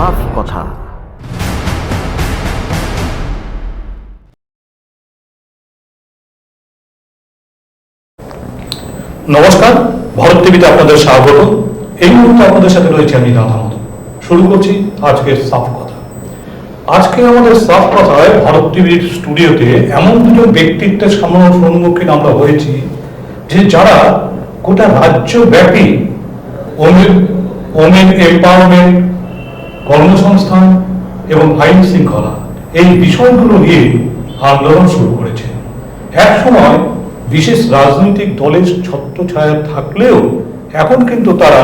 সাফ কথা। নমস্কার, ভারত টিভিতে আপনাদের স্বাগত। এই মুহূর্তে আপনাদের সাথে রয়েছে আমি রাধামত। শুরু করছি আজকের সাফ কথা। আজকে আমাদের সাফ কথায় ভারত টিভির স্টুডিওতে এমন দুজন ব্যক্তিত্বের সম্মুখীন আমরা হয়েছি যে যারা গোটা রাজ্যব্যাপী ওমেন এম্পাওয়ারমেন্ট, কর্মসংস্থান এবং আইন শৃঙ্খলা এই বিষয়গুলো নিয়ে আন্দোলন শুরু করেছে। এক সময় বিশেষ রাজনৈতিক দলের ছত্রছায়া থাকলেও এখন কিন্তু তারা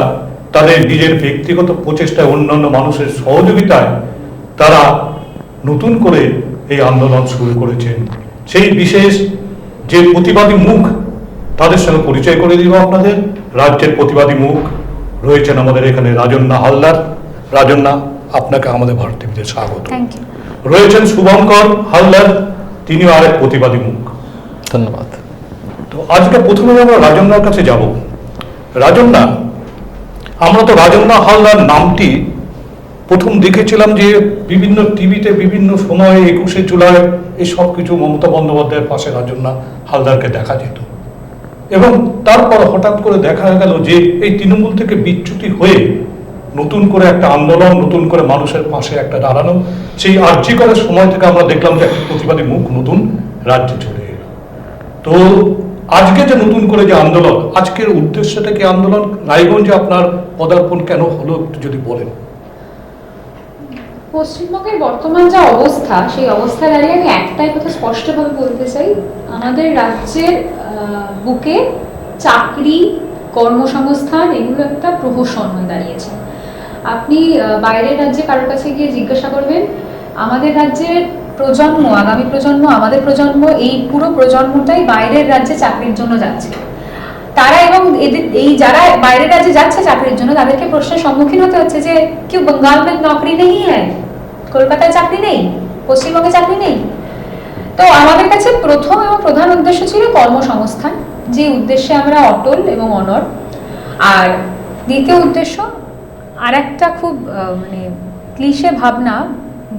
তাদের নিজের ব্যক্তিগত প্রচেষ্টায় অন্যান্য মানুষের সহযোগিতায় তারা নতুন করে এই আন্দোলন শুরু করেছেন। সেই বিশেষ যে প্রতিবাদী মুখ তাদের সঙ্গে পরিচয় করে দিব আপনাদের। রাজ্যের প্রতিবাদী মুখ রয়েছেন আমাদের এখানে রাজন্যা হালদার। রাজন্যা, আপনাকে আমাদের ভারত টিভিতে স্বাগত। রয়েছেন শুভঙ্কর হালদার, তিনিও আরেক প্রতিবাদী মুখ। ধন্যবাদ। তো আজকে প্রথমে আমরা রাজন্যার কাছে যাব। রাজন্যা, আমরা তো রাজন্যা হালদার নামটি প্রথম দেখেছিলাম যে বিভিন্ন টিভিতে বিভিন্ন সময়ে 21শে জুলাই এই সব কিছু মমতা বন্দ্যোপাধ্যায়ের পাশে রাজন্যা হালদারকে দেখা যেত, এবং তারপর হঠাৎ করে দেখা গেল যে এই তৃণমূল থেকে বিচ্যুতি হয়ে নতুন করে একটা আন্দোলন, নতুন করে মানুষের পাশে একটা দাঁড়ানো, সেই আর্জি করার সময় থেকে আমরা দেখলাম যে একটা প্রতিবাদী মুখ নতুন রাজ্যে চলে এলো। তো আজকে যে নতুন করে যে আন্দোলন, আজকের উদ্দেশ্যটা কি আন্দোলন? রায়গঞ্জে আপনার পদার্পণ কেন হলো একটু যদি বলেন। পশ্চিমবঙ্গের বর্তমান যা অবস্থা, সেই অবস্থা দাঁড়িয়ে আমি একটাই কথা স্পষ্টভাবে বলতে চাই, আমাদের রাজ্যের বুকে চাকরি, কর্মসংস্থান এগুলো একটা প্রহসন হয়ে দাঁড়িয়েছে। আপনি বাইরের রাজ্যে কারোর কাছে গিয়ে জিজ্ঞাসা করবেন, আমাদের রাজ্যের প্রজন্ম, আগামী প্রজন্ম, আমাদের প্রজন্ম, এই পুরো প্রজন্মটাই বাইরের রাজ্যে চাকরির জন্য যাচ্ছে। তারা এবং এদের এই যারা বাইরের রাজ্যে যাচ্ছে চাকরির জন্য, তাদেরকে প্রশ্নের সম্মুখীন হতে হচ্ছে যে কেউ বঙ্গাল में নকরি নেই হ্যাঁ, কলকাতায় চাকরি নেই, পশ্চিমবঙ্গে চাকরি নেই। তো আমাদের কাছে প্রথম এবং প্রধান উদ্দেশ্য ছিল কর্মসংস্থান, যে উদ্দেশ্যে আমরা অটল এবং অনড়। আর দ্বিতীয় উদ্দেশ্য আর একটা খুব মানে ক্লিশে ভাবনা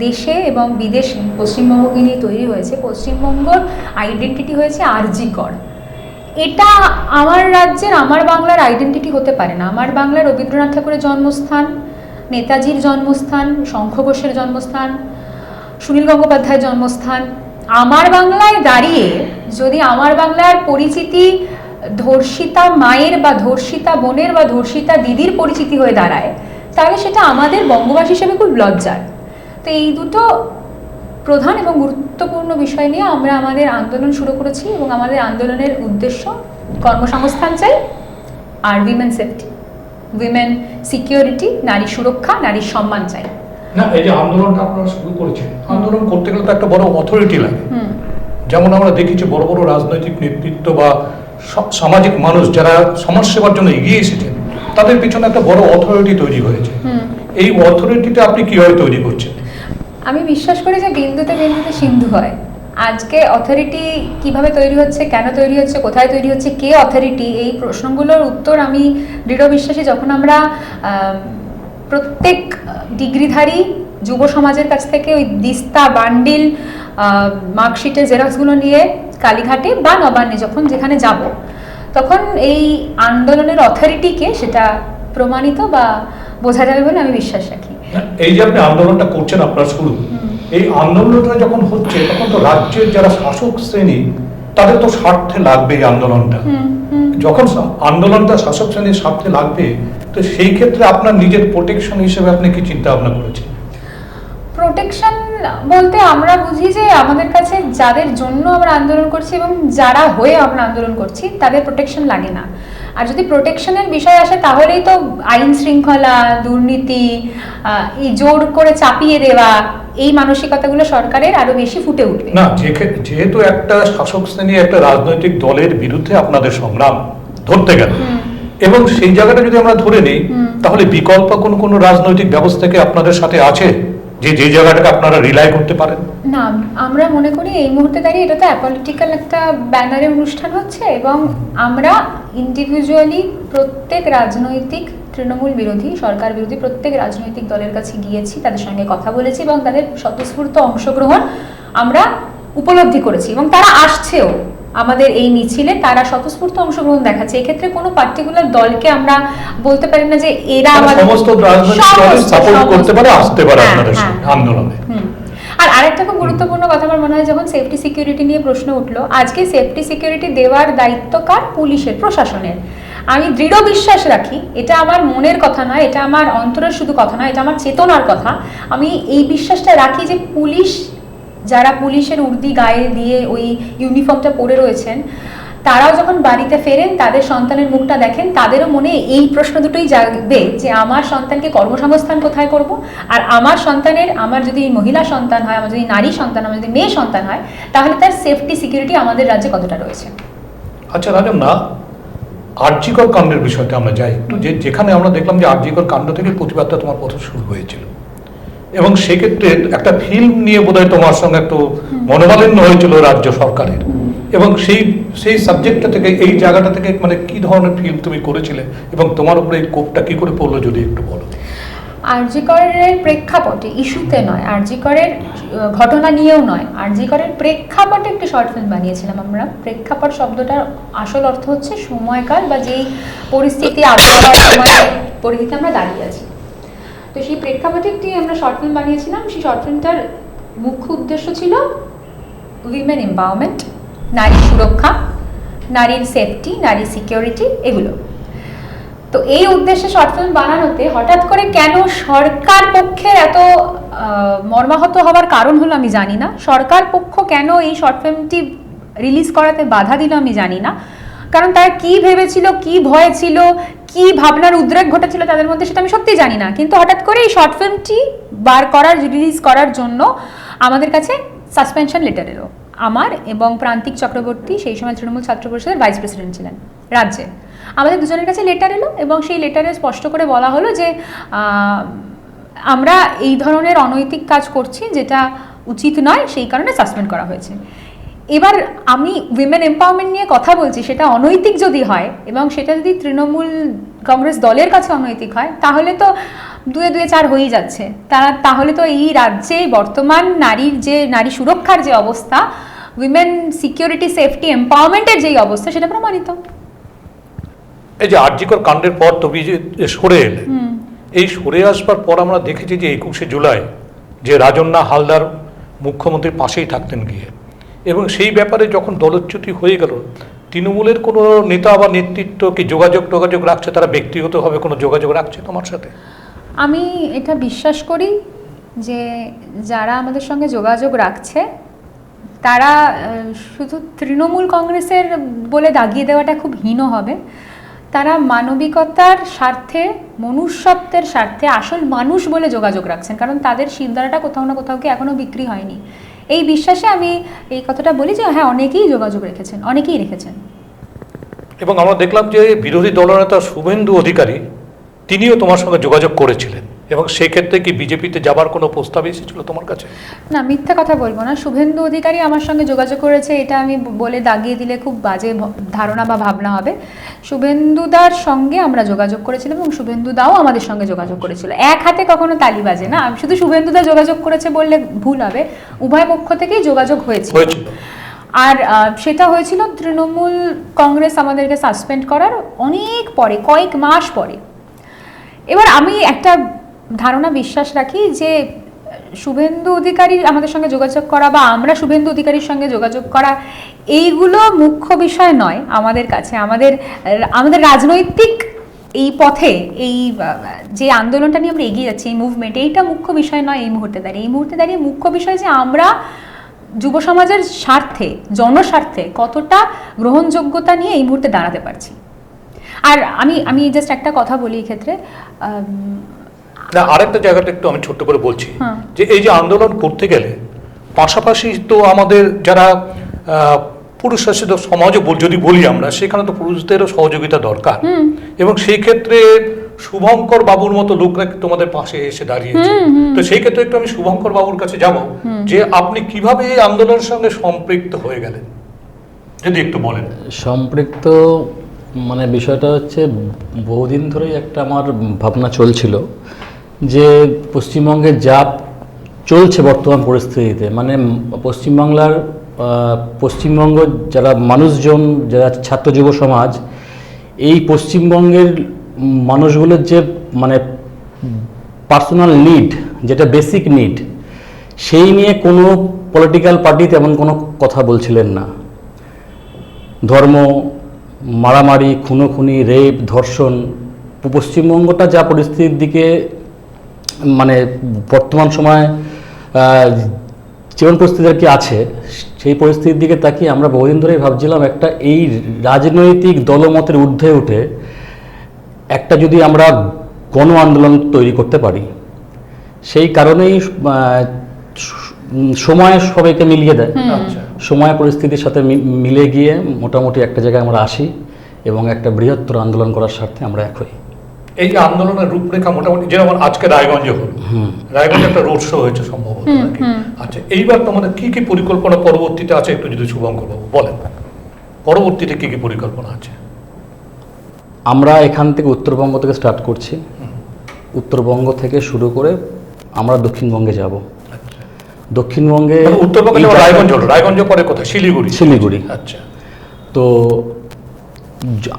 দেশে এবং বিদেশে পশ্চিমবঙ্গকে নিয়ে তৈরি হয়েছে। পশ্চিমবঙ্গর আইডেন্টিটি হয়েছে আরজিকর। এটা আমার রাজ্যের, আমার বাংলার আইডেন্টিটি হতে পারে না। আমার বাংলার রবীন্দ্রনাথ ঠাকুরের জন্মস্থান, নেতাজির জন্মস্থান, শঙ্খ ঘোষের জন্মস্থান, সুনীল গঙ্গোপাধ্যায়ের জন্মস্থান। আমার বাংলায় দাঁড়িয়ে যদি আমার বাংলার পরিচিতি ধর্ষিতা মায়ের বা ধর্ষিতা বোনের বা ধর্ষিতা দিদির পরিচিতি হয়ে দাঁড়ায়, তাহলে সেটা আমাদের বঙ্গবাসী হিসেবে খুব লজ্জার। তো এই দুটো প্রধান এবং গুরুত্বপূর্ণ বিষয় নিয়ে আমরা আমাদের আন্দোলন শুরু করেছি, এবং আমাদের আন্দোলনের উদ্দেশ্য কর্মসংস্থান চাই, আর উইমেন সেফটি, উইমেন সিকিউরিটি, নারী সুরক্ষা, নারীর সম্মান চাই। না, এই যে আন্দোলনটা আপনারা শুরু করেছেন, আন্দোলন করতে গেলে তো একটা বড় অথরিটি লাগে। যেমন আমরা দেখেছি বড় বড় রাজনৈতিক নেতৃত্ব বা সামাজিক মানুষ যারা সমাজ সেবার জন্য এগিয়ে এসেছেন, তাদের পিছনে একটা বড় অথরিটি তৈরি হয়েছে। এই অথরিটিটা আপনি কিভাবে তৈরি করছেন? আমি বিশ্বাস করি যে বিন্দুতে বিন্দুতে সিন্ধু হয়। আজকে অথরিটি কিভাবে তৈরি হচ্ছে, কেন তৈরি হচ্ছে, কোথায় তৈরি হচ্ছে, কে অথরিটি, এই প্রশ্নগুলোর উত্তর আমি দৃঢ় বিশ্বাসী যখন আমরা প্রত্যেক ডিগ্রিধারী যুব সমাজের কাছ থেকে ওই দিস্তা বান্ডিল মার্কশিটের জেরক্সগুলো নিয়ে কালীঘাটে বা নবান্নে যখন যেখানে যাব, তখন এই আন্দোলনের অথরিটিকে সেটা প্রমাণিত বা বোঝা যাবে বলে আমি বিশ্বাস রাখি। এই যে আপনি আন্দোলনটা করছেন, আপনার শুরু, এই আন্দোলনটা যখন হচ্ছে তখন তো রাজ্যের যারা শাসক শ্রেণী তাদের তো স্বার্থে লাগবে এই আন্দোলনটা। যখন আন্দোলনটা শাসক শ্রেণীর স্বার্থে লাগবে, তো সেই ক্ষেত্রে আপনার নিজের প্রোটেকশন হিসেবে আপনি কি চিন্তা ভাবনা করেছেন? প্রোটেকশন বলতে আমরা বুঝি যে আমাদের কাছে যাদের জন্য আমরা আন্দোলন করছি এবং যারা হয়ে আমরা আন্দোলন করছি তাদের প্রোটেকশন লাগে না। আর যদি প্রোটেকশনের বিষয় আসে তাহলেই তো আইন শৃঙ্খলা, দুর্নীতি, এই জোর করে চাপিয়ে দেওয়া, এই মানসিকতাগুলো সরকারের আরো বেশি ফুটে উঠবে। না, যেহেতু একটা শাসক শ্রেণী একটা রাজনৈতিক দলের বিরুদ্ধে আপনাদের সংগ্রাম ধরতে গেল, এবং সেই জায়গাটা যদি আমরা ধরে নিই, তাহলে বিকল্প কোনো রাজনৈতিক ব্যবস্থাকে আপনাদের সাথে আছে যে জায়গাটাকে আপনারা রিলাই করতে পারেন? না, আমরা মনে করি এই মুহূর্তে দাঁড়িয়ে এটা তো অ্যাপলিটিক্যাল একটা ব্যানারে অনুষ্ঠান হচ্ছে, এবং আমরা ইন্ডিভিজুয়ালি প্রত্যেক রাজনৈতিক তৃণমূল বিরোধী, সরকার বিরোধী প্রত্যেক রাজনৈতিক দলের কাছে গিয়েছি, তাদের সঙ্গে কথা বলেছি এবং তাদের স্বতঃস্ফূর্ত অংশগ্রহণ আমরা উপলব্ধি করেছি এবং তারা আসছেও আমাদের এই মিছিলে, তারা স্বতঃস্ফূর্ত অংশগ্রহণ দেখাচ্ছে। এক্ষেত্রে কোনো পার্টিকুলার দলকে আমরা বলতে পারি না যে এরা আমাদের সমস্ত রাজনৈতিক দল সাপোর্ট করতে পারে, আসতে পারে আপনাদের আন্দোলনে। আর আরেকটা খুব গুরুত্বপূর্ণ কথা আমার মনে হয়, যখন সেফটি সিকিউরিটি নিয়ে প্রশ্ন উঠলো, আজকে সেফটি সিকিউরিটি দেওয়ার দায়িত্ব কার? পুলিশের, প্রশাসনের। আমি দৃঢ় বিশ্বাস রাখি, এটা আমার মনের কথা নয়, এটা আমার অন্তরের শুধু কথা নয়, এটা আমার চেতনার কথা। আমি এই বিশ্বাসটা রাখি যে পুলিশ, যারা পুলিশের উর্দি গায়ে দিয়ে ওই ইউনিফর্মটা পরে রয়েছেন, তারাও যখন বাড়িতে ফেরেন, তাদের সন্তানের মুখটা দেখেন, তাদেরও মনে এই প্রশ্ন দুটোই জাগবে যে আমার সন্তানকে কর্মসংস্থান কোথায় করব, আর আমার সন্তানের, আমার যদি মহিলা সন্তান হয়, আমার যদি নারী সন্তান, আমার যদি মেয়ে সন্তান হয়, তাহলে তার সেফটি সিকিউরিটি আমাদের রাজ্যে কতটা রয়েছে। আচ্ছা রাজম না, আরজিকর কাণ্ডের বিষয়টা আমরা যাই একটু, যেখানে আমরা দেখলাম যে আরজিকর কাণ্ড থেকে প্রতিবাদটা তোমার পথে শুরু হয়েছিল এবং সেক্ষেত্রে একটা ফিল্ম নিয়ে বোধহয় তোমার সঙ্গে একটু মনোমালিন্য হয়েছিল রাজ্য সরকারের, এবং সেই সাবজেক্টটা থেকে, এই জায়গাটা থেকে মানে কি ধরনের ফিল্ম তুমি করেছিলে এবং তোমার উপরে এই কোপটা কি করে পড়লো যদি একটু বলো। আরজিকরের প্রেক্ষাপটে, ইস্যুতে নয়, আরজিকরের ঘটনা নিয়েও নয়, আরজিকরের প্রেক্ষাপটে একটি শর্ট ফিল্ম বানিয়েছিলাম আমরা। প্রেক্ষাপট শব্দটার আসল অর্থ হচ্ছে সময়কাল বা যেই পরিস্থিতি, আবহাওয়ার সময় পরিস্থিতি আমরা দাঁড়িয়ে আছি। তো সেই প্রেক্ষাপটে একটি আমরা শর্ট ফিল্ম বানিয়েছিলাম। সেই শর্ট ফিল্মটার মুখ্য উদ্দেশ্য ছিল উইমেন এম্পাওয়ারমেন্ট, নারী সুরক্ষা, নারীর সেফটি, নারী সিকিউরিটি, এগুলো। তো এই উদ্দেশ্যে শর্ট ফিল্ম বানানোতে হঠাৎ করে কেন সরকার পক্ষের এত মর্মাহত হওয়ার কারণ হলো আমি জানি না। সরকার পক্ষ কেন এই শর্ট ফিল্মটি রিলিজ করাতে বাধা দিল আমি জানি না। কারণ তারা কি ভেবেছিল, কি ভয় ছিল, কি ভাবনার উদ্রেক ঘটেছিল তাদের মধ্যে, সেটা আমি সত্যি জানি না। কিন্তু হঠাৎ করে এই শর্ট ফিল্মটি রিলিজ করার জন্য আমাদের কাছে সাসপেনশন লেটার এলো আমার এবং প্রান্তিক চক্রবর্তী, সেই সময় তৃণমূল ছাত্র পরিষদের ভাইস প্রেসিডেন্ট ছিলেন রাজ্যে। আমাদের দুজনের কাছে লেটার এলো এবং সেই লেটারে স্পষ্ট করে বলা হলো যে আমরা এই ধরনের অনৈতিক কাজ করছি, যেটা উচিত নয়, সেই কারণে সাসপেন্ড করা হয়েছে। এবার আমি উইমেন এম্পাওয়ারমেন্ট নিয়ে কথা বলছি, সেটা অনৈতিক যদি হয় এবং সেটা যদি তৃণমূল কংগ্রেস দলের কাছে অনৈতিক হয়, তাহলে তো দুয়ে দুয়ে চার হয়েই যাচ্ছে। তাহলে তো এই রাজ্যে বর্তমান নারী সুরক্ষার যে অবস্থা, উইমেন সিকিউরিটি, সেফটি, এম্পাওয়ারমেন্টের যেই অবস্থা, সেটা প্রমাণিত। এই যে আরজিকর কাণ্ডের পর তুমি যে সরে এলে, এই সরে আসবার পর আমরা দেখেছি যে 21শে জুলাই যে রাজন্না হালদার মুখ্যমন্ত্রীর পাশেই থাকতেন গিয়ে, এবং সেই ব্যাপারে যখন দলচ্যুতি হয়ে গেল, তৃণমূলের কোনো নেতা বা নেতৃত্ব কি যোগাযোগ রাখছে, তারা ব্যক্তিগতভাবে কোনো যোগাযোগ রাখছে তোমার সাথে? আমি এটা বিশ্বাস করি যে যারা আমাদের সঙ্গে যোগাযোগ রাখছে তারা শুধু তৃণমূল কংগ্রেসের বলে দাগিয়ে দেওয়াটা খুব হীন হবে। তারা মানবিকতার স্বার্থে, মনুষ্যত্বের স্বার্থে আসল মানুষ বলে যোগাযোগ রাখছেন, কারণ তাদের শিরদাঁড়াটা কোথাও না কোথাও কি এখনও বিক্রি হয়নি। এই বিশ্বাসে আমি এই কথাটা বলি যে হ্যাঁ, অনেকেই যোগাযোগ রেখেছেন, অনেকেই রেখেছেন। এবং আমরা দেখলাম যে বিরোধী দলনেতা শুভেন্দু অধিকারী তিনিও তোমার সঙ্গে যোগাযোগ করেছিলেন, এবং সেই ক্ষেত্রে কি বিজেপিতে যাবার কোনো প্রস্তাব এসেছিল তোমার কাছে? না, মিথ্যা কথা বলবো না। শুভেন্দু অধিকারী আমার সঙ্গে যোগাযোগ করেছে, এটা আমি বলে দাগিয়ে দিলে খুব বাজে ধারণা বা ভাবনা হবে। শুভেন্দুদার সঙ্গে আমরা যোগাযোগ করেছিলাম এবং শুভেন্দুদাও আমাদের সঙ্গে যোগাযোগ করেছিল। এক হাতে কখনো তালি বাজে না। আমি শুধু শুভেন্দুদা যোগাযোগ করেছে বললে ভুল হবে, উভয় পক্ষ থেকেই যোগাযোগ হয়েছিল। আর সেটা হয়েছিল তৃণমূল কংগ্রেস আমাদেরকে সাসপেন্ড করার অনেক পরে, কয়েক মাস পরে। এবার আমি একটা ধারণা বিশ্বাস রাখি যে শুভেন্দু অধিকারী আমাদের সঙ্গে যোগাযোগ করা বা আমরা শুভেন্দু অধিকারীর সঙ্গে যোগাযোগ করা, এইগুলো মুখ্য বিষয় নয় আমাদের কাছে। আমাদের রাজনৈতিক এই পথে, এই যে আন্দোলনটা নিয়ে আমরা এগিয়ে যাচ্ছি, এই মুভমেন্ট, এইটা মুখ্য বিষয় নয় এই মুহূর্তে দাঁড়িয়ে। এই মুহূর্তে দাঁড়িয়ে মুখ্য বিষয় যে আমরা যুব সমাজের স্বার্থে, জনস্বার্থে কতটা গ্রহণযোগ্যতা নিয়ে এই মুহূর্তে দাঁড়াতে পারছি। আর আমি জাস্ট একটা কথা বলি এই ক্ষেত্রে, না আরেকটা জায়গাটা একটু আমি ছোট্ট করে বলছি যে এই যে আন্দোলন করতে গেলে পাশাপাশি তো আমাদের যারা পুরুষ শাসিত সমাজও যদি বলি আমরা, সেখানে তো পুরুষদেরও সহযোগিতা দরকার, এবং সেই ক্ষেত্রে শুভঙ্কর বাবুর মতো লোকরা তোমাদের পাশে এসে দাঁড়িয়েছে। তো সেই ক্ষেত্রে একটু আমি শুভঙ্কর বাবুর কাছে যাব যে আপনি কিভাবে এই আন্দোলনের সঙ্গে সম্পৃক্ত হয়ে গেলেন, যদি একটু বলেন। সম্পৃক্ত মানে বিষয়টা হচ্ছে বহুদিন ধরেই একটা আমার ভাবনা চলছিল যে পশ্চিমবঙ্গে যা চলছে বর্তমান পরিস্থিতিতে, মানে পশ্চিমবাংলার পশ্চিমবঙ্গ যারা মানুষজন, যারা ছাত্র যুব সমাজ, এই পশ্চিমবঙ্গের মানুষগুলোর যে মানে পার্সোনাল নিড, যেটা বেসিক নিড, সেই নিয়ে কোনো পলিটিক্যাল পার্টি তেমন কোনো কথা বলছিলেন না। ধর্ম, মারামারি, খুনোখুনি, রেপ, ধর্ষণ, পশ্চিমবঙ্গটা যা পরিস্থিতির দিকে মানে বর্তমান সময় যেমন পরিস্থিতি আর কি আছে, সেই পরিস্থিতির দিকে তাকিয়ে আমরা বহুদিন ধরেই ভাবছিলাম একটা এই রাজনৈতিক দলমতের ঊর্ধ্বে উঠে একটা যদি আমরা গণ আন্দোলন তৈরি করতে পারি। সেই কারণেই সময় সবাইকে মিলিয়ে দেয়। আচ্ছা, সময় পরিস্থিতির সাথে মিলে গিয়ে মোটামুটি একটা জায়গায় আমরা আসি এবং একটা বৃহত্তর আন্দোলন করার স্বার্থে আমরা এক হই। এই যে আন্দোলনের রূপরেখা মোটামুটি যেমন আজকে রায়গঞ্জে হলো, রায়গঞ্জে একটা রোড শো হয়েছে সম্ভবত নাকি? আচ্ছা, এইবার তোমাদের কি কি পরিকল্পনা পরবর্তীতে আছে একটু যদি শুভঙ্কর বাবু বলেন, পরবর্তীতে কি কি পরিকল্পনা আছে? আমরা এখান থেকে উত্তরবঙ্গ থেকে স্টার্ট করছি। উত্তরবঙ্গ থেকে শুরু করে আমরা দক্ষিণবঙ্গে যাব। দক্ষিণবঙ্গে উত্তরবঙ্গে যেমন রায়গঞ্জ হলো, রায়গঞ্জ পরে কোথায়? শিলিগুড়ি। শিলিগুড়ি। আচ্ছা, তো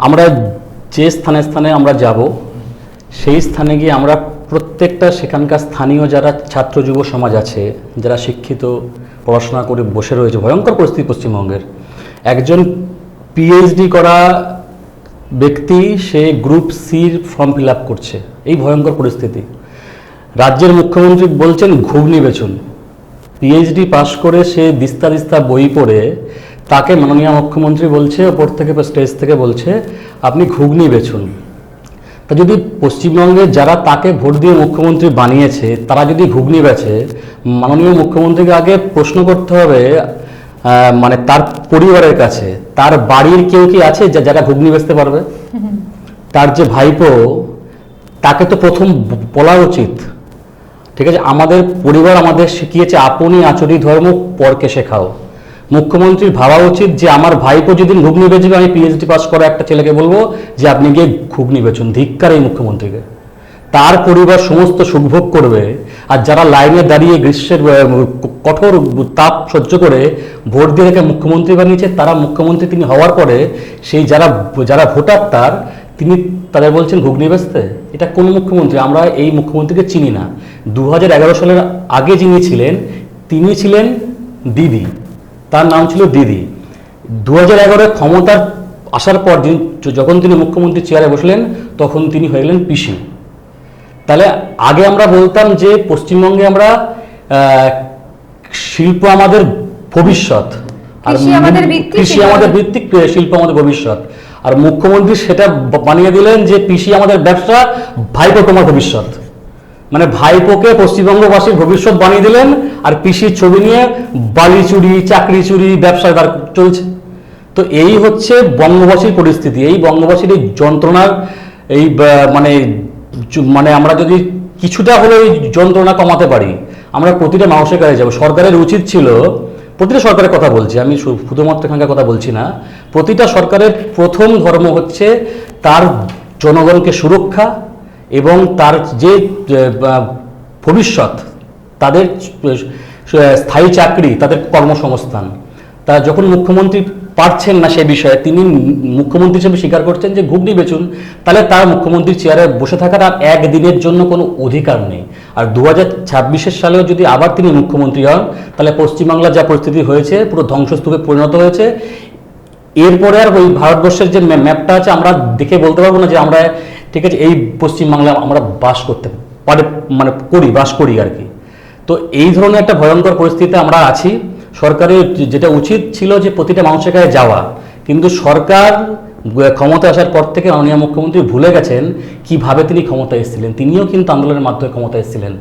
আমরা যে স্থানে স্থানে আমরা যাব, সেই স্থানে গিয়ে আমরা প্রত্যেকটা সেখানকার স্থানীয় যারা ছাত্র যুব সমাজ আছে, যারা শিক্ষিত, পড়াশোনা করে বসে রয়েছে, ভয়ঙ্কর পরিস্থিতি পশ্চিমবঙ্গের। একজন পিএইচডি করা ব্যক্তি সে গ্রুপ সির ফর্ম ফিল আপ করছে, এই ভয়ঙ্কর পরিস্থিতি। রাজ্যের মুখ্যমন্ত্রী বলছেন ঘুগনি বেচুন। পিএইচডি পাশ করে সে দিস্তা দিস্তা বই পড়ে তাকে মাননীয় মুখ্যমন্ত্রী বলছে, ওপর থেকে স্টেজ থেকে বলছে আপনি ঘুগনি বেচুন। তা যদি পশ্চিমবঙ্গে যারা তাকে ভোট দিয়ে মুখ্যমন্ত্রী বানিয়েছে তারা যদি ঘুগনি বেচে, মাননীয় মুখ্যমন্ত্রীকে আগে প্রশ্ন করতে হবে মানে তার পরিবারের কাছে, তার বাড়ির কেউ কি আছে যারা ঘুগনি বেচতে পারবে? তার যে ভাইপো, তাকে তো প্রথম বলা উচিত, ঠিক আছে, আমাদের পরিবার আমাদের শিখিয়েছে আপনি আচরি ধর্ম পরকে শেখাও। মুখ্যমন্ত্রীর ভাবা উচিত যে আমার ভাইপো যেদিন ঘুগনি বেচবে, আমি পিএইচডি পাস করা একটা ছেলেকে বলবো যে আপনি গিয়ে ঘুগনি বেচুন। ধিক্কার এই মুখ্যমন্ত্রীকে। তার পরিবার সমস্ত সুখভোগ করবে, আর যারা লাইনে দাঁড়িয়ে গ্রীষ্মের কঠোর তাপ সহ্য করে ভোট দিয়ে রেখে মুখ্যমন্ত্রী বানিয়েছে, তারা মুখ্যমন্ত্রী তিনি হওয়ার পরে সেই যারা ভোটার তিনি তাদের বলছেন ঘুগনি বেচতে। এটা কোন মুখ্যমন্ত্রী? আমরা এই মুখ্যমন্ত্রীকে চিনি না। 2011 সালের আগে যিনি ছিলেন তিনি ছিলেন দিদি, তার নাম ছিল দিদি। 2011 ক্ষমতার আসার পর যখন তিনি মুখ্যমন্ত্রী চেয়ারে বসলেন তখন তিনি হয়ে গেলেন পিসি। তাহলে আগে আমরা বলতাম যে পশ্চিমবঙ্গে আমরা শিল্প আমাদের ভবিষ্যৎ, আর কৃষি আমাদের ভিত্তিক, শিল্প আমাদের ভবিষ্যৎ। আর মুখ্যমন্ত্রী সেটা বানিয়ে দিলেন যে পিসি আমাদের ব্যবসা, ভাইপো তোমার ভবিষ্যৎ। মানে ভাইপোকে পশ্চিমবঙ্গবাসীর ভবিষ্যৎ বানিয়ে দিলেন, আর পিসির ছবি নিয়ে বালি চুরি, চাকরি চুরি, ব্যবসায় তার চলছে। তো এই হচ্ছে বঙ্গবাসীর পরিস্থিতি। এই বঙ্গবাসীর এই যন্ত্রণার এই মানে আমরা যদি কিছুটা হলে এই যন্ত্রণা কমাতে পারি, আমরা প্রতিটা মানুষের কাছে যাবো। সরকারের উচিত ছিল, প্রতিটা সরকারের কথা বলছি আমি, শুধুমাত্র এখানকার কথা বলছি না, প্রতিটা সরকারের প্রথম ধর্ম হচ্ছে তার জনগণকে সুরক্ষা এবং তার যে ভবিষ্যৎ, তাদের স্থায়ী চাকরি, তাদের কর্মসংস্থান। তা যখন মুখ্যমন্ত্রী পারছেন না সে বিষয়ে, তিনি মুখ্যমন্ত্রী হিসেবে স্বীকার করছেন যে ঘুগনি বেচুন, তাহলে তার মুখ্যমন্ত্রীর চেয়ারে বসে থাকার আর একদিনের জন্য কোনো অধিকার নেই। আর 2026 সালেও যদি আবার তিনি মুখ্যমন্ত্রী হন, তাহলে পশ্চিমবাংলার যা পরিস্থিতি হয়েছে পুরো ধ্বংসস্তূপে পরিণত হয়েছে। এরপরে আর ওই ভারতবর্ষের যে ম্যাপটা আছে আমরা দেখে বলতে পারবো না যে আমরা, ঠিক আছে, এই পশ্চিমবাংলা আমরা বাস করতে পারি, মানে বাস করি আর কি। তো এই ধরনের একটা ভয়ঙ্কর পরিস্থিতিতে আমরা আছি। সরকারের যেটা উচিত ছিল যে প্রতিটা মানুষের কাছে যাওয়া, কিন্তু সরকার ক্ষমতা আসার পর থেকে মাননীয় মুখ্যমন্ত্রী ভুলে গেছেন কিভাবে তিনি ক্ষমতায় এসেছিলেন। তিনিও কিন্তু আন্দোলনের মাধ্যমে ক্ষমতায় এসেছিলেন।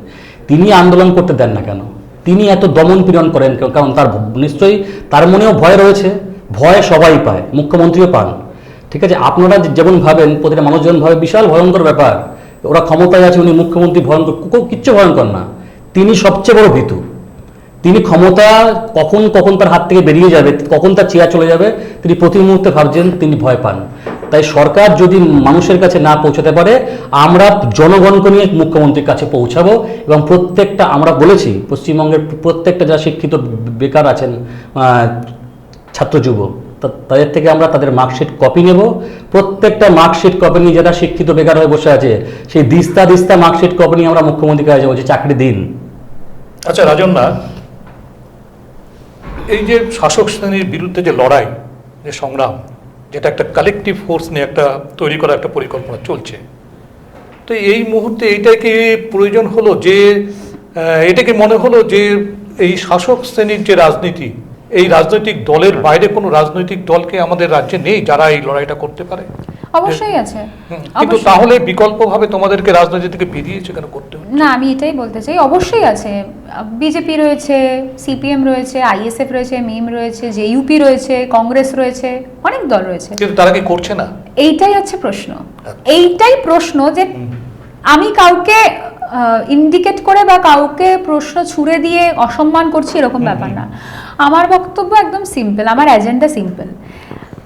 তিনি আন্দোলন করতে দেন না কেন? তিনি এত দমন পীড়ন করেন কারণ তার নিশ্চয়ই তার মনেও ভয় রয়েছে। ভয় সবাই পায়, মুখ্যমন্ত্রীও পান, ঠিক আছে। আপনারা যেমন ভাবেন, প্রতিটা মানুষ যেমন ভাবে বিশাল ভয়ঙ্কর ব্যাপার, ওরা ক্ষমতায় আছে, উনি মুখ্যমন্ত্রী ভয়ঙ্কর, কিচ্ছু ভয়ঙ্কর না। তিনি সবচেয়ে বড় ভীতু। তিনি ক্ষমতা কখন তার হাত থেকে বেরিয়ে যাবে, কখন তার চেয়ার চলে যাবে, তিনি প্রতি মুহূর্তে ভাবছেন, তিনি ভয় পান। তাই সরকার যদি মানুষের কাছে না পৌঁছাতে পারে, আমরা জনগণকে নিয়ে মুখ্যমন্ত্রীর কাছে পৌঁছাবো এবং প্রত্যেকটা, আমরা বলেছি পশ্চিমবঙ্গের প্রত্যেকটা যারা শিক্ষিত বেকার আছেন ছাত্র যুব, তাদের থেকে আমরা তাদের মার্কশিট কপি নেব। প্রত্যেকটা মার্কশিট কপি নিয়ে যারা শিক্ষিত বেকার হয়ে বসে আছে, সেই দিস্তা দিস্তা মার্কশিট কপি নিয়ে আমরা মুখ্যমন্ত্রীর কাছে যাবো যে চাকরি দিন। আচ্ছা রাজন্না, এই যে শাসক শ্রেণীর বিরুদ্ধে যে লড়াই, যে সংগ্রাম, যেটা একটা কালেকটিভ ফোর্স নিয়ে একটা তৈরি করা একটা পরিকল্পনা চলছে, তো এই মুহূর্তে এইটাই কি প্রয়োজন হলো যে এটা কি মনে হলো যে এই শাসক শ্রেণীর যে রাজনীতি, এই রাজনৈতিক দলের বাইরে কোনো রাজনৈতিক দলকে আমাদের রাজ্যে নেই যারা এই লড়াইটা করতে পারে? অবশ্যই আছে, কিন্তু তাহলে বিকল্পভাবে তোমাদেরকে রাজনীতি থেকে বেরিয়েছে কেন করতে হবে? না আমি এটাই বলতে চাই, অবশ্যই আছে। বিজেপি রয়েছে, সিপিএম রয়েছে, আইএসএফ রয়েছে, মিম রয়েছে, জেইউপি রয়েছে, কংগ্রেস রয়েছে, অনেক দল রয়েছে, কিন্তু তারা কি করছে না? এইটাই হচ্ছে প্রশ্ন। এইটাই প্রশ্ন যে আমি কাউকে ইন্ডিকেট করে বা কাউকে প্রশ্ন ছুড়ে দিয়ে অসম্মান করছি এরকম ব্যাপার না। আমার বক্তব্য একদম সিম্পল, আমার এজেন্ডা সিম্পল।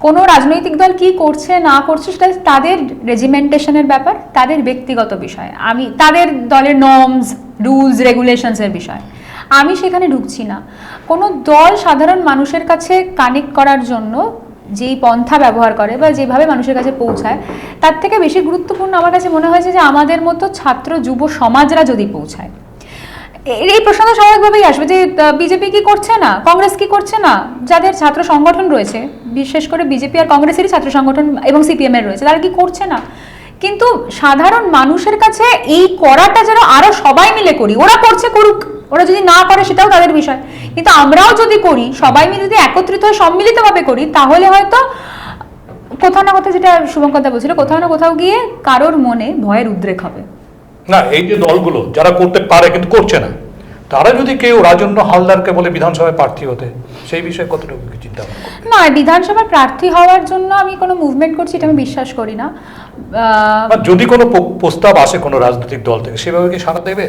কোনো রাজনৈতিক দল কি করছে না করছে সেটা তাদের রেজিমেন্টেশনের ব্যাপার, তাদের ব্যক্তিগত বিষয়। আমি তাদের দলের নর্মস, রুলস, রেগুলেশনসের বিষয়, আমি সেখানে ঢুকছি না। কোনো দল সাধারণ মানুষের কাছে কানেক্ট করার জন্য যেই পন্থা ব্যবহার করে বা যেভাবে মানুষের কাছে পৌঁছায়, তার থেকে বেশি গুরুত্বপূর্ণ আমার কাছে মনে হয়েছে যে আমাদের মতো ছাত্র যুব সমাজরা যদি পৌঁছায়। এই প্রশ্নটা স্বাভাবিকভাবেই আসবে যে বিজেপি কি করছে না, কংগ্রেস কি করছে না, যাদের ছাত্র সংগঠন রয়েছে, বিশেষ করে বিজেপি আর কংগ্রেসেরই ছাত্র সংগঠন এবং সিপিএম এর রয়েছে, তারা কি করছে না? কিন্তু সাধারণ মানুষের কাছে এই করাটা যেন আরো সবাই মিলে করি, ওরা করছে করুক, ওরা যদি না করে সেটাও তাদের বিষয়, কিন্তু আমরাও যদি করি, সবাই মিলে যদি একত্রিত হয়ে সম্মিলিতভাবে করি, তাহলে হয়তো কোথাও না কোথাও, যেটা শুভঙ্করদা বলছিল, কোথাও না কোথাও গিয়ে কারোর মনে ভয়ের উদ্রেক হবে না। এই যে দলগুলো যারা করতে পারে কিন্তু করছে না, তারা যদি কেউ রাজন্য হালদারকে বলে বিধানসভায় প্রার্থী হতে, সেই বিষয়ে কতটুকু চিন্তা ভাবনা করবে? না, বিধানসভার প্রার্থী হওয়ার জন্য আমি কোনো মুভমেন্ট করছি এটা আমি বিশ্বাস করি না। যদি কোনো প্রস্তাব আসে কোনো রাজনৈতিক দল থেকে, সেভাবে কি সাড়া দেবে?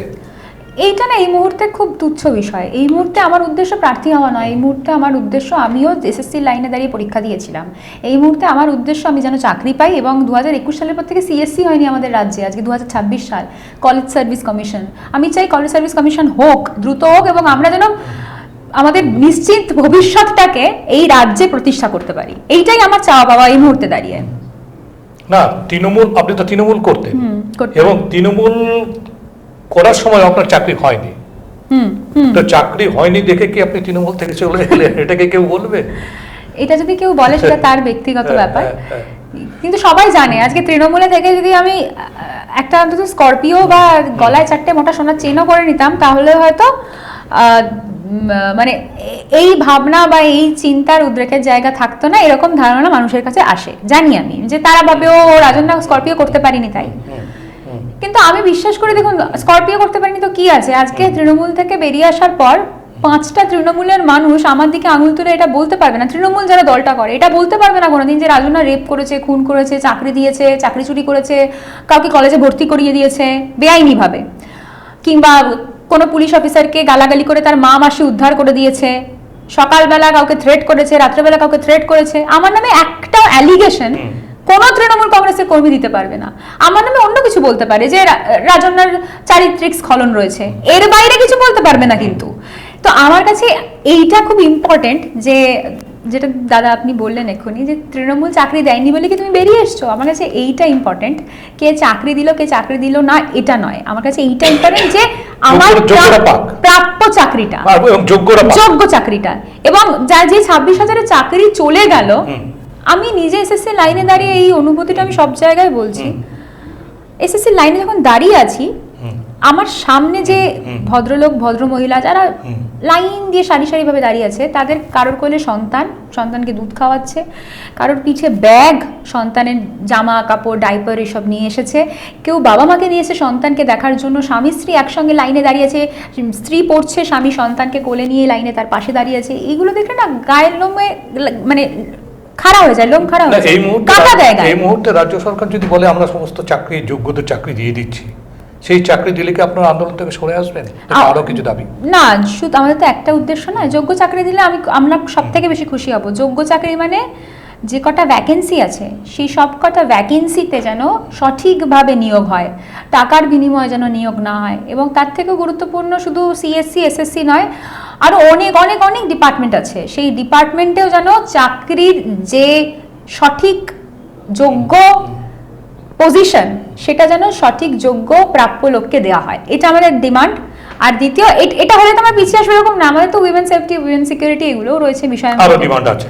এইটা না এই মুহূর্তে খুব তুচ্ছ বিষয়। এই মুহূর্তে আমার উদ্দেশ্য প্রার্থী হওয়া নয়, এই মুহূর্তে আমার উদ্দেশ্য, আমিও এসএসসি লাইনে দাঁড়িয়ে পরীক্ষা দিয়েছিলাম, এই মুহূর্তে আমার উদ্দেশ্য আমি যেন চাকরি পাই। এবং 2021 সালের পর থেকে সিএসসি হয়নি আমাদের রাজ্যে, আজকে 2026 সাল, কলেজ সার্ভিস কমিশন। আমি চাই কলেজ সার্ভিস কমিশন হোক, দ্রুত হোক, এবং আমরা যেন আমাদের নিশ্চিত ভবিষ্যৎটাকে এই রাজ্যে প্রতিষ্ঠা করতে পারি। এইটাই আমার চাওয়া পাওয়া এই মুহূর্তে দাঁড়িয়ে। না, তৃণমূল, আপনি তো তৃণমূল করতেন, এবং তৃণমূল করার সময় আপনার চাকরি হয়নি, তো চাকরি হয়নি দেখে কি আপনি তৃণমূল থেকে চলে গেলেন? এটাকে কেউ বলবে? এটা যদি কেউ বলে সেটা তার ব্যক্তিগত ব্যাপার, কিন্তু সবাই জানে আজকে তৃণমূলে থেকে যদি আমি একটা অন্তত স্করপিও বা গলায় 4টে মোটা সোনার চেনও করে নিতাম, তাহলে হয়তো মানে এই ভাবনা বা এই চিন্তার উদ্রেকের জায়গা থাকতো না, এরকম ধারণা মানুষের কাছে আসে। জানি আমি যে তারা ভাবে ও রাজন্যা স্করপিও করতে পারিনি তাই, কিন্তু আমি বিশ্বাস করি, দেখুন স্করপিও করতে পারিনি তো কি আছে, আজকে তৃণমূল থেকে বেরিয়ে আসার পর 5টা তৃণমূলের মানুষ আমার দিকে আঙুল তুলে এটা বলতে পারবে না, তৃণমূল যারা দলটা করে এটা বলতে পারবে না কোনোদিন যে রাজন্যা রেপ করেছে, খুন করেছে, চাকরি দিয়েছে, চাকরি চুরি করেছে, কাউকে কলেজে ভর্তি করিয়ে দিয়েছে বেআইনিভাবে, কিংবা কোনো পুলিশ অফিসারকে গালাগালি করে তার মা মাসি উদ্ধার করে দিয়েছে, সকালবেলা কাউকে থ্রেট করেছে, রাত্রেবেলা কাউকে থ্রেট করেছে। আমার নামে একটা অ্যালিগেশন কোন তৃণমূল কংগ্রেসের কর্মী দিতে পারবে না। আমার নামে অন্য কিছু বলতে পারে যে রাজন্যার চারিত্রিক স্খলন রয়েছে, এর বাইরে কিছু বলতে পারবে না। কিন্তু তো আমার কাছে এইটা খুব ইম্পর্টেন্ট যে, যেটা দাদা আপনি বললেন এক্ষুনি, যে তৃণমূল চাকরি দেয়নি বলে কি তুমি বেরিয়ে এসছো, আমার কাছে এইটা ইম্পর্টেন্ট। কে চাকরি দিল কে চাকরি দিল না এটা নয়, আমার কাছে এইটা ইম্পর্টেন্ট যে আমার প্রাপ্য চাকরিটা, যোগ্য চাকরিটা, এবং যা যে 26,000-এর চাকরি চলে গেল, আমি নিজে এসএসসি লাইনে দাঁড়িয়ে এই অনুভূতিটা আমি সব জায়গায় বলছি। এসএসসি লাইনে যখন দাঁড়িয়ে আছি, আমার সামনে যে ভদ্রলোক ভদ্র মহিলা যারা লাইন দিয়ে সারি সারি ভাবে দাঁড়িয়ে আছে, তাদের কারোর কোলে সন্তানকে দুধ খাওয়াচ্ছে, কারোর পিঠে ব্যাগ, সন্তানের জামা কাপড় ডাইপার এসব নিয়ে এসেছে, কেউ বাবা মাকে নিয়েছে সন্তানকে দেখার জন্য, স্বামী স্ত্রী একসঙ্গে লাইনে দাঁড়িয়েছে, স্ত্রী পড়ছে, স্বামী সন্তানকে কোলে নিয়ে লাইনে তার পাশে দাঁড়িয়ে আছে। এইগুলো দেখলে না গায়ের লোমে মানে খারাপ হয়ে যায়, লোম খারাপ হয়ে যায়, কাটা দেয় গায়ে। এই মুহূর্তে রাজ্য সরকার যদি বলে আমরা সমস্ত চাকরি যোগ্যদের চাকরি দিয়ে দিচ্ছি, সেই চাকরি দিলে কি আপনার আন্দোলন থেকে সরে আসবেন? আরো কিছু দাবি? না, শুধু আমাদের তো একটা উদ্দেশ্য না, যোগ্য চাকরি দিলে আমরা সব থেকে বেশি খুশি হব। যোগ্য চাকরি মানে যে কটা ভ্যাকেন্সি আছে সেই সব কটা ভ্যাকেন্সিতে যেন সঠিকভাবে নিয়োগ হয়, টাকার বিনিময়ে যেন নিয়োগ না হয়। এবং তার থেকেও গুরুত্বপূর্ণ শুধু সিএসসি এসএসসি নয়, আরও অনেক অনেক অনেক ডিপার্টমেন্ট আছে, সেই ডিপার্টমেন্টেও যেন চাকরির যে সঠিক যোগ্য পজিশন সেটা যেন সঠিক যোগ্য প্রাপ্য লোককে দেওয়া হয়, এটা আমাদের ডিমান্ড। আর দ্বিতীয়, এটা হলে তো আমরা পিছিয়ে আসবো এরকম না, আমাদের তো উইমেন সেফটি, উইমেন সিকিউরিটি এগুলোও রয়েছে বিষয়, আরো ডিমান্ড আছে।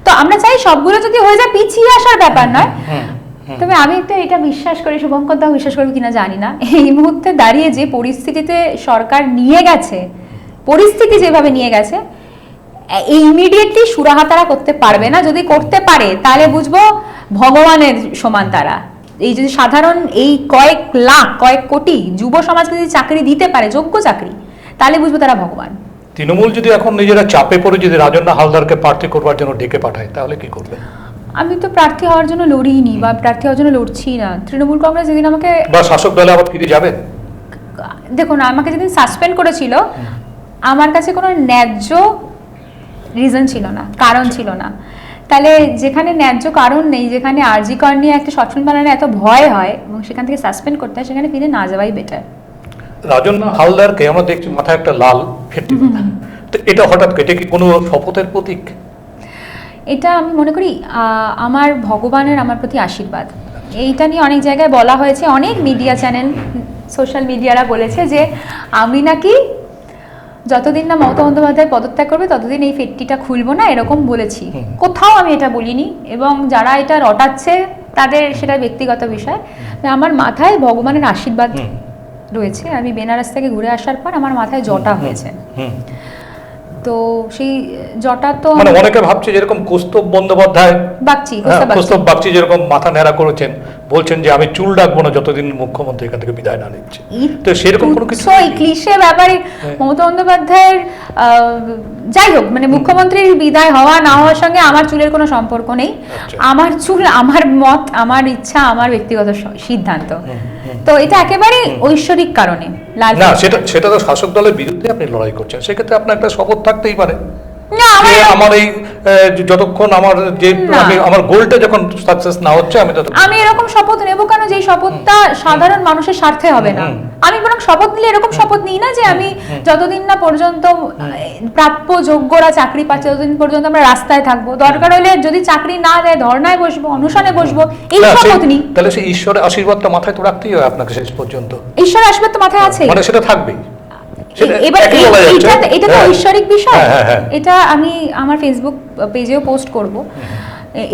তো আমরা চাই সবগুলো যদি হয়ে যায়, পিছিয়ে আসার ব্যাপার নয়। তবে আমি তো এটা বিশ্বাস করি, শুভঙ্কর দাও বিশ্বাস করবে কিনা জানি না, এই মুহূর্তে দাঁড়িয়ে যে পরিস্থিতিতে সরকার নিয়ে গেছে, পরিস্থিতি যেভাবে নিয়ে গেছে, এই ইমিডিয়েটলি সুরাহা তারা করতে পারবে না। যদি করতে পারে তাহলে বুঝবো ভগবানের সমান তারা। এই যদি সাধারণ এই কয়েক লাখ কয়েক কোটি যুব সমাজকে যদি চাকরি দিতে পারে, যোগ্য চাকরি, তাহলে বুঝবো তারা ভগবান। তৃণমূল যদি এখন নিজেরা চাপে পড়ে যদি রাজন্না হালদারকে প্রার্থী করবার জন্য ডেকে পাঠায়, তাহলে কি করবে? আমি তো প্রার্থী হওয়ার জন্য লড়িনি বা প্রার্থী হওয়ার জন্য লড়ছি না। তৃণমূল কংগ্রেস যেদিন আমাকে, বা শাসক দলে আবার ফিরে যাবেন? দেখুন, আমাকে যেদিন সাসপেন্ড করেছিল, আমার কাছে কোনো ন্যায্য রিজন ছিল না, কারণ ছিল না। তাহলে যেখানে ন্যায্য কারণ নেই, যেখানে আরজি কর নিয়ে একটা শর্ট ফিল্ম বানানো এত ভয় হয় এবং সেখান থেকে সাসপেন্ড করতে হয়, সেখানে ফিরে না যাওয়াই বেটার। রাজন্না হালদারকে আমরা দেখছি মাথায় একটা লাল ফেটে, তো এটা হঠাৎ কেটে কি কোনো শপথের প্রতীক? এটা আমি মনে করি আমার ভগবানের আমার প্রতি আশীর্বাদ। এইটা নিয়ে অনেক জায়গায় বলা হয়েছে, অনেক মিডিয়া চ্যানেল, সোশ্যাল মিডিয়ারা বলেছে যে আমি নাকি যতদিন না মমতা বন্দ্যোপাধ্যায় পদত্যাগ করবে ততদিন এই ফেটটিটা খুলবো না, এরকম বলেছি। কোথাও আমি এটা বলিনি, এবং যারা এটা রটাচ্ছে তাদের সেটা ব্যক্তিগত বিষয়। আমার মাথায় ভগবানের আশীর্বাদ রয়েছে। আমি বেনারস থেকে ঘুরে আসার পর আমার মাথায় জটা হয়েছে, তো সেই জটা তো মানে অনেকে ভাবছে যেরকম কৌস্তব বন্দ্যোপাধ্যায়, কৌস্তব বাগচি যেরকম মাথা ন্যাড়া করেছেন, বলছেন যে আমি চুল ডাকবো না যতদিন মুখ্যমন্ত্রী এখান থেকে বিদায় না নিচ্ছে, তো সেরকম কোনো কিছু ক্লিশে ব্যাপারে মমতা বন্দ্যোপাধ্যায়ের, যাই হোক, মানে মুখ্যমন্ত্রীর বিদায় হওয়া না হওয়ার সঙ্গে আমার চুলের কোনো সম্পর্ক নেই। আমার চুল, আমার মত, আমার ইচ্ছা, আমার ব্যক্তিগত সিদ্ধান্ত। তো এটা একেবারে ঐশ্বরিক কারণে না, সেটা তো শাসক দলের বিরুদ্ধে আপনি লড়াই করছেন, সেক্ষেত্রে আপনার একটা শপথ থাকতেই পারে। আমার এই যতক্ষণ আমার যে আমার গোলটা যখন সাকসেস না হচ্ছে, আমি এরকম শপথ নেব কেন যে শপথটা সাধারণ মানুষের স্বার্থে হবে না? আমি বরং শপথ নিলে এরকম শপথ নিই না যে আমি যতদিন না পর্যন্ত প্রাপ্য যোগ্যরা চাকরি পাচ্ছে ততদিন পর্যন্ত আমরা রাস্তায় থাকবো, দরকার হলে যদি চাকরি না দেয় ধর্নায় বসবো, অনশনে বসবো, এই শপথ নিই। তাহলে সেই ঈশ্বরের আশীর্বাদটা মাথায় তো রাখতেই হবে আপনাকে শেষ পর্যন্ত। ঈশ্বরের আশীর্বাদ তো মাথায় আছে, মানে সেটা থাকবেই। এবার এটা তো ঐশ্বরিক বিষয়, এটা আমি আমার ফেসবুক পেজেও পোস্ট করব।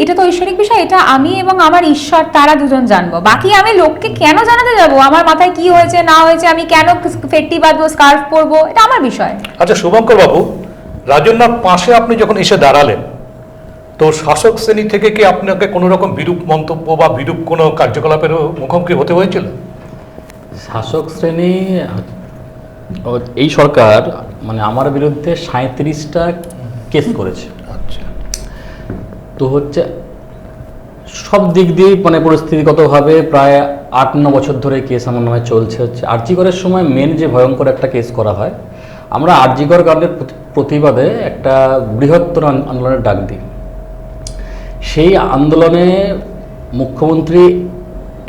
এটা তো ঐশ্বরিক বিষয়, এটা আমি এবং আমার ঈশ্বর তারা দুজন জানবো। বাকি আমি লোককে কেন জানাতে যাব আমার মাথায় কি হয়েছে না হয়েছে, আমি কেন ফেট্টি বাঁধবো, স্কার্ফ পরবো, এটা আমার বিষয়। আচ্ছা শুভঙ্কর বাবু, রাজন্যার পাশে আপনি যখন এসে দাঁড়ালেন, তো শাসক শ্রেণী থেকে কি আপনাকে কোনো রকম বিরূপ মন্তব্য বা বিরূপ কোনো কার্যকলাপের মুখোমুখি হতে হয়েছিল? শাসক শ্রেণী, এই সরকার মানে আমার বিরুদ্ধে 37টা কেস করেছে। আচ্ছা, তো হচ্ছে সব দিক দিয়েই মানে পরিস্থিতিগতভাবে প্রায় 8-9 বছর ধরে কেস আমার নামে চলছে। হচ্ছে আরজি করের সময় মেন যে ভয়ঙ্কর একটা কেস করা হয়, আমরা আরজি কর কাণ্ডের প্রতিবাদে একটা বৃহত্তর আন্দোলনের ডাক দিই। সেই আন্দোলনে মুখ্যমন্ত্রী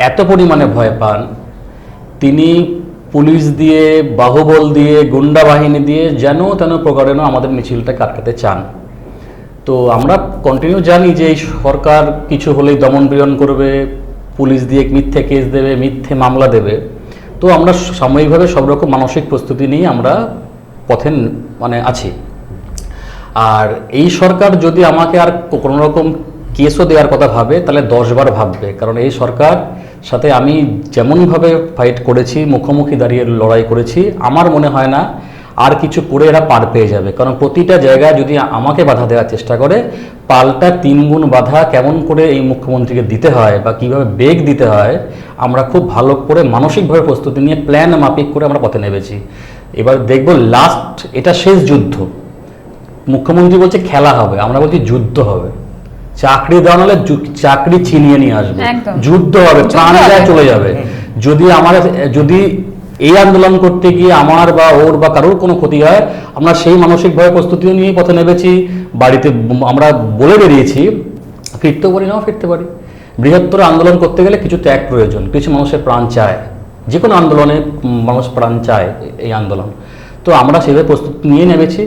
এত পরিমাণে ভয় পান, তিনি পুলিশ দিয়ে, বাহুবল দিয়ে, গুন্ডা বাহিনী দিয়ে যেন তেন প্রকারেণ আমাদের মিছিলটাকে আটকাতে চান। তো আমরা কন্টিনিউ জানি যে এই সরকার কিছু হলেই দমন পীড়ন করবে, পুলিশ দিয়ে মিথ্যে কেস দেবে, মিথ্যে মামলা দেবে। তো আমরা সাময়িকভাবে সব রকম মানসিক প্রস্তুতি নিয়ে আমরা পথে মানে আছি। আর এই সরকার যদি আমাকে আর কোনো রকম কেসও দেওয়ার কথা ভাবে তাহলে 10 বার ভাববে, কারণ এই সরকার সাথে আমি যেমনভাবে ফাইট করেছি, মুখোমুখি দাঁড়িয়ে লড়াই করেছি, আমার মনে হয় না আর কিছু করে এরা পার পেয়ে যাবে। কারণ প্রতিটা জায়গায় যদি আমাকে বাধা দেওয়ার চেষ্টা করে, পাল্টা 3 গুণ বাধা কেমন করে এই মুখ্যমন্ত্রীকে দিতে হয় বা কিভাবে বেগ দিতে হয়, আমরা খুব ভালো করে মানসিকভাবে প্রস্তুতি নিয়ে প্ল্যান মাফিক করে আমরা পথে নেমেছি। এবার দেখব লাস্ট, এটা শেষ যুদ্ধ। মুখ্যমন্ত্রী বলছে খেলা হবে, আমরা বলছি যুদ্ধ হবে। চাকরি দেওয়া নাহলে চাকরি ছিনিয়ে নিয়ে আসবে, যুদ্ধ হবে, প্রাণ যায় চলে যাবে। যদি এই আন্দোলন করতে গিয়ে আমার বা ওর বা কারোর কোনো ক্ষতি হয়, আমরা সেই মানসিকভাবে প্রস্তুতিও নিয়ে পথে নেমেছি। বাড়িতে আমরা বলে বেরিয়েছি ফিরতেও পারি, নাও ফিরতে পারি। বৃহত্তর আন্দোলন করতে গেলে কিছু ত্যাগ প্রয়োজন, কিছু মানুষের প্রাণ চায়। যে কোনো আন্দোলনে মানুষ প্রাণ চায়, এই আন্দোলন। তো আমরা সেভাবে প্রস্তুতি নিয়ে নেমেছি।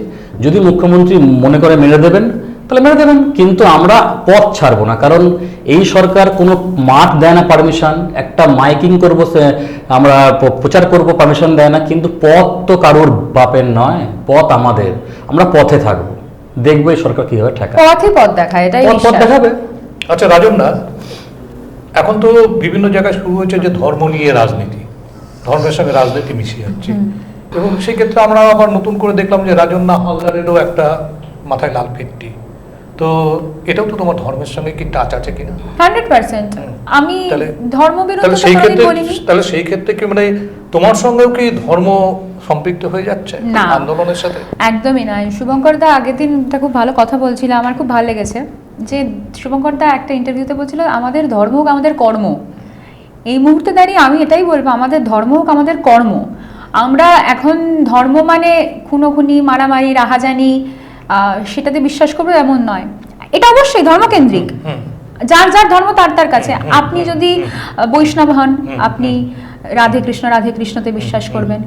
যদি মুখ্যমন্ত্রী মনে করে মেনে দেবেন তাহলে মেনে দেবেন, কিন্তু আমরা পথ ছাড়বো না। কারণ এই সরকার কোনো মাঠ দেয় না পারমিশন, একটা মাইকিং করবো আমরা প্রচার করব পারমিশন দেয় না, কিন্তু পথ তো কারোর বাপের নয়, পথ আমাদের। আমরা পথে থাকবো, দেখবো এই সরকার কিভাবে ঠেকায়। পথে পথ দেখায়, এটাই পথ বিশ্বাস। দেখাবে। আচ্ছা রাজন দা, এখন তো বিভিন্ন জায়গায় শুরু হয়েছে যে ধর্ম নিয়ে রাজনীতি, ধর্মের সঙ্গে রাজনীতি মিশিয়ে যাচ্ছে, এবং সেক্ষেত্রে আমরা আবার নতুন করে দেখলাম যে রাজন্না হালদারেরও একটা মাথায় লাল ফিটটি। তো এটাও তো তোমার ধর্মের সঙ্গে কি টাচ আছে কিনা? 100%। আমি ধর্ম বিরোধী বলিনি। তাহলে সেই ক্ষেত্রে কি মানে তোমার সঙ্গেও কি ধর্ম সম্পৃক্ত হয়ে যাচ্ছে আন্দোলনের সাথে? একদমই নয়। শুভঙ্কর দা আগের দিন একটা খুব ভালো কথা বলছিল, আমার খুব ভালো লেগেছে, যে শুভঙ্কর দা একটা ইন্টারভিউতে বলছিল আমাদের ধর্ম হোক আমাদের কর্ম। এই মুহূর্তে দাঁড়িয়ে আমি এটাই বলবো, আমাদের ধর্ম হোক আমাদের কর্ম। আমরা এখন ধর্ম মানে খুনোখুনি, মারামারি, রাহাজানি সেটাতে বিশ্বাস করবো এমন নয়। এটা অবশ্যই ধর্মকেন্দ্রিক, যার যার ধর্ম তার তার কাছে। আপনি যদি বৈষ্ণব হন, আপনি রাধে কৃষ্ণতে বিশ্বাস করবেন।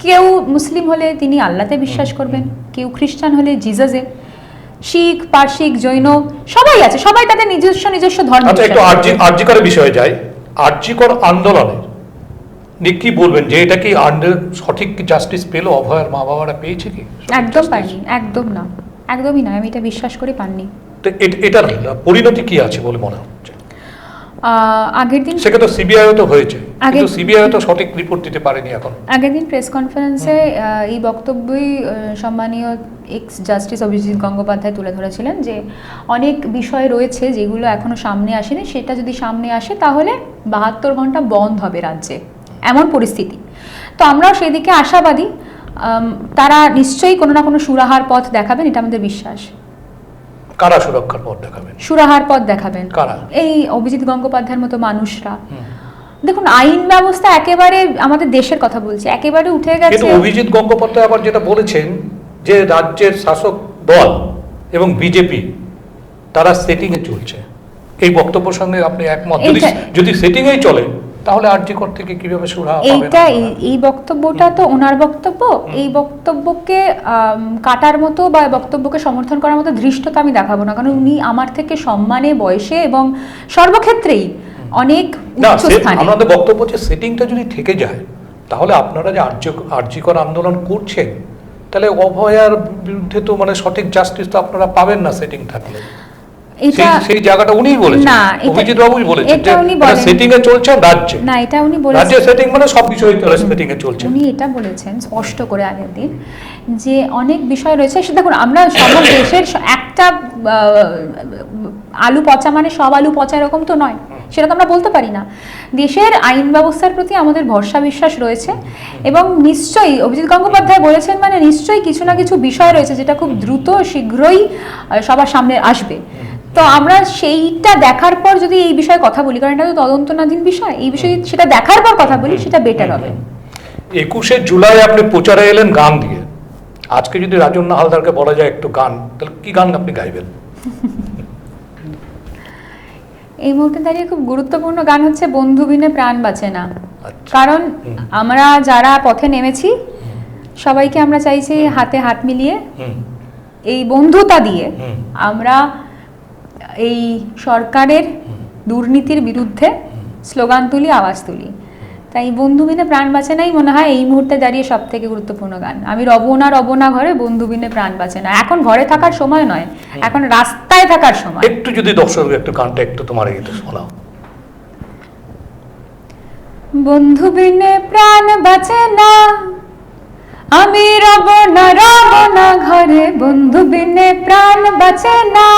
কেউ মুসলিম হলে তিনি আল্লাহতে বিশ্বাস করবেন, কেউ খ্রিস্টান হলে জিজাসে। শিখ, পারসিক, জৈন সবাই আছে, সবাই তাদের নিজস্ব নিজস্ব ধর্ম। আচ্ছা একটু আরজিকর বিষয়ে যাই। আরজিকর আন্দোলনে কি বলবেন, যে এটা কি সঠিক জাস্টিস পেল? অভয়ের মা বাবারা পেয়েছে কি? একদম পাইনি, একদম না, একদমই না, আমি এটা বিশ্বাস করি পাননি। তো এটার পরিণতি কি আছে বলে মনে হচ্ছে? আগের দিন সেটা তো সিবিআইও তো হয়েছে, কিন্তু সিবিআই তো সঠিক রিপোর্ট দিতে পারেনি এখন। আগের দিন প্রেস কনফারেন্সে এই বক্তব্যই সম্মানীয় এক্স জাস্টিস অভিজিৎ গঙ্গোপাধ্যায় তুলে ধরেছিলেন, যে অনেক বিষয় রয়েছে যেগুলো এখনো সামনে আসেনি, সেটা যদি সামনে আসে তাহলে 72 ঘন্টা বন্ধ হবে রাজ্যে, এমন পরিস্থিতি। তো আমরাও সেদিকে আশাবাদী, তারা নিশ্চয়ই কোনো না কোনো সুরাহার পথ দেখাবেন, এটা আমাদের বিশ্বাস। কারা সুরক্ষার পথ দেখাবেন? সুরাহার পথ দেখাবেন কারা? এই অভিজিৎ গঙ্গোপাধ্যায়ের মতো মানুষরা। দেখুন, আইন ব্যবস্থা একেবারে, আমাদের দেশের কথা বলছি, একেবারে উঠে গেছে। কিন্তু অভিজিৎ গঙ্গোপাধ্যায় আবার যেটা বলেছেন যে রাজ্যের শাসক দল এবং বিজেপি তারা সেটিং এ চলছে, এই বক্তব্যের সঙ্গে আপনি একমত? যদি সেটিং এই চলে তাহলে আরজিকর থেকে কিভাবে সুরাহা পাবেন? এই বক্তব্যটা তো ওনার বক্তব্য। এই বক্তব্যকে কাটার মতো বা বক্তব্যকে সমর্থন করার মতো ধৃষ্টতা আমি দেখাবো না, কারণ উনি আমার থেকে সম্মানে, বয়সে এবং সর্বক্ষেত্রেই অনেক উচ্চ স্থানে। আমাদের বক্তব্য যে সেটিংটা যদি থেকে যায় তাহলে আপনারা যে আরজিকর আন্দোলন করছেন, তাহলে অভয়ার বিরুদ্ধে তো মানে সঠিক জাস্টিস তো আপনারা পাবেন না সেটিং থাকলে। সেই জায়গাটা উনিই বলেছেন, অভিজিৎ বাবুই বলেছেন যে সেটিং এ চলছে রাজ্যে। না, এটা উনি বলেছেন, রাজ্যে সেটিং মানে সব বিষয় সেটিং এ চলছে। উনি এটা বলেছেন স্পষ্ট করে আগের দিন, যে অনেক বিষয় রয়েছে। দেখুন, আমরা সব দেশের একটা আলু পচা মানে সব আলু পচা এরকম তো নয়, সেটা তো আমরা বলতে পারি না। দেশের আইন ব্যবস্থার প্রতি আমাদের ভরসা বিশ্বাস রয়েছে, এবং নিশ্চয়ই অভিজিৎ গঙ্গোপাধ্যায় বলেছেন মানে নিশ্চয়ই কিছু না কিছু বিষয় রয়েছে যেটা খুব দ্রুত শীঘ্রই সবার সামনে আসবে। তো আমরা সেইটা দেখার পর যদি এই বিষয়ে কথা বলি, কারণ এটা তো তদন্তনাধীন বিষয়, এই বিষয়ে সেটা দেখার পর কথা বলি, সেটা বেটার হবে। 21শে জুলাই আপনি প্রচারে এলেন গান দিয়ে। আজকে যদি রাজন্না হালদারকে বলা যায় একটু গান, তাহলে কি গান আপনি গাইবেন? এই মুহূর্তে দাঁড়িয়ে খুব গুরুত্বপূর্ণ গান হচ্ছে বন্ধু বিনে প্রাণ বাঁচে না। কারণ আমরা যারা পথে নেমেছি সবাইকে আমরা চাইছি হাতে হাত মিলিয়ে এই বন্ধুতা দিয়ে আমরা এই সরকারের দুর্নীতির বিরুদ্ধে স্লোগান তুলি, আওয়াজ তুলি। তাই বন্ধু বিনে প্রাণ বাঁচে নাই মনে হয় এই মুহূর্তে দাঁড়িয়ে সব থেকে গুরুত্বপূর্ণ গান। আমি রব না ঘরে, বন্ধু বিনে প্রাণ বাঁচে না। এখন ঘরে থাকার সময় নয়, এখন রাস্তায় থাকার সময়। একটু যদি দর্শকদের একটু গানটা একটু তোমার গীতে শোনাও। বন্ধু বিনে প্রাণ বাঁচে না, আমি রব না ঘরে, বন্ধু বিনে প্রাণ বাঁচে না।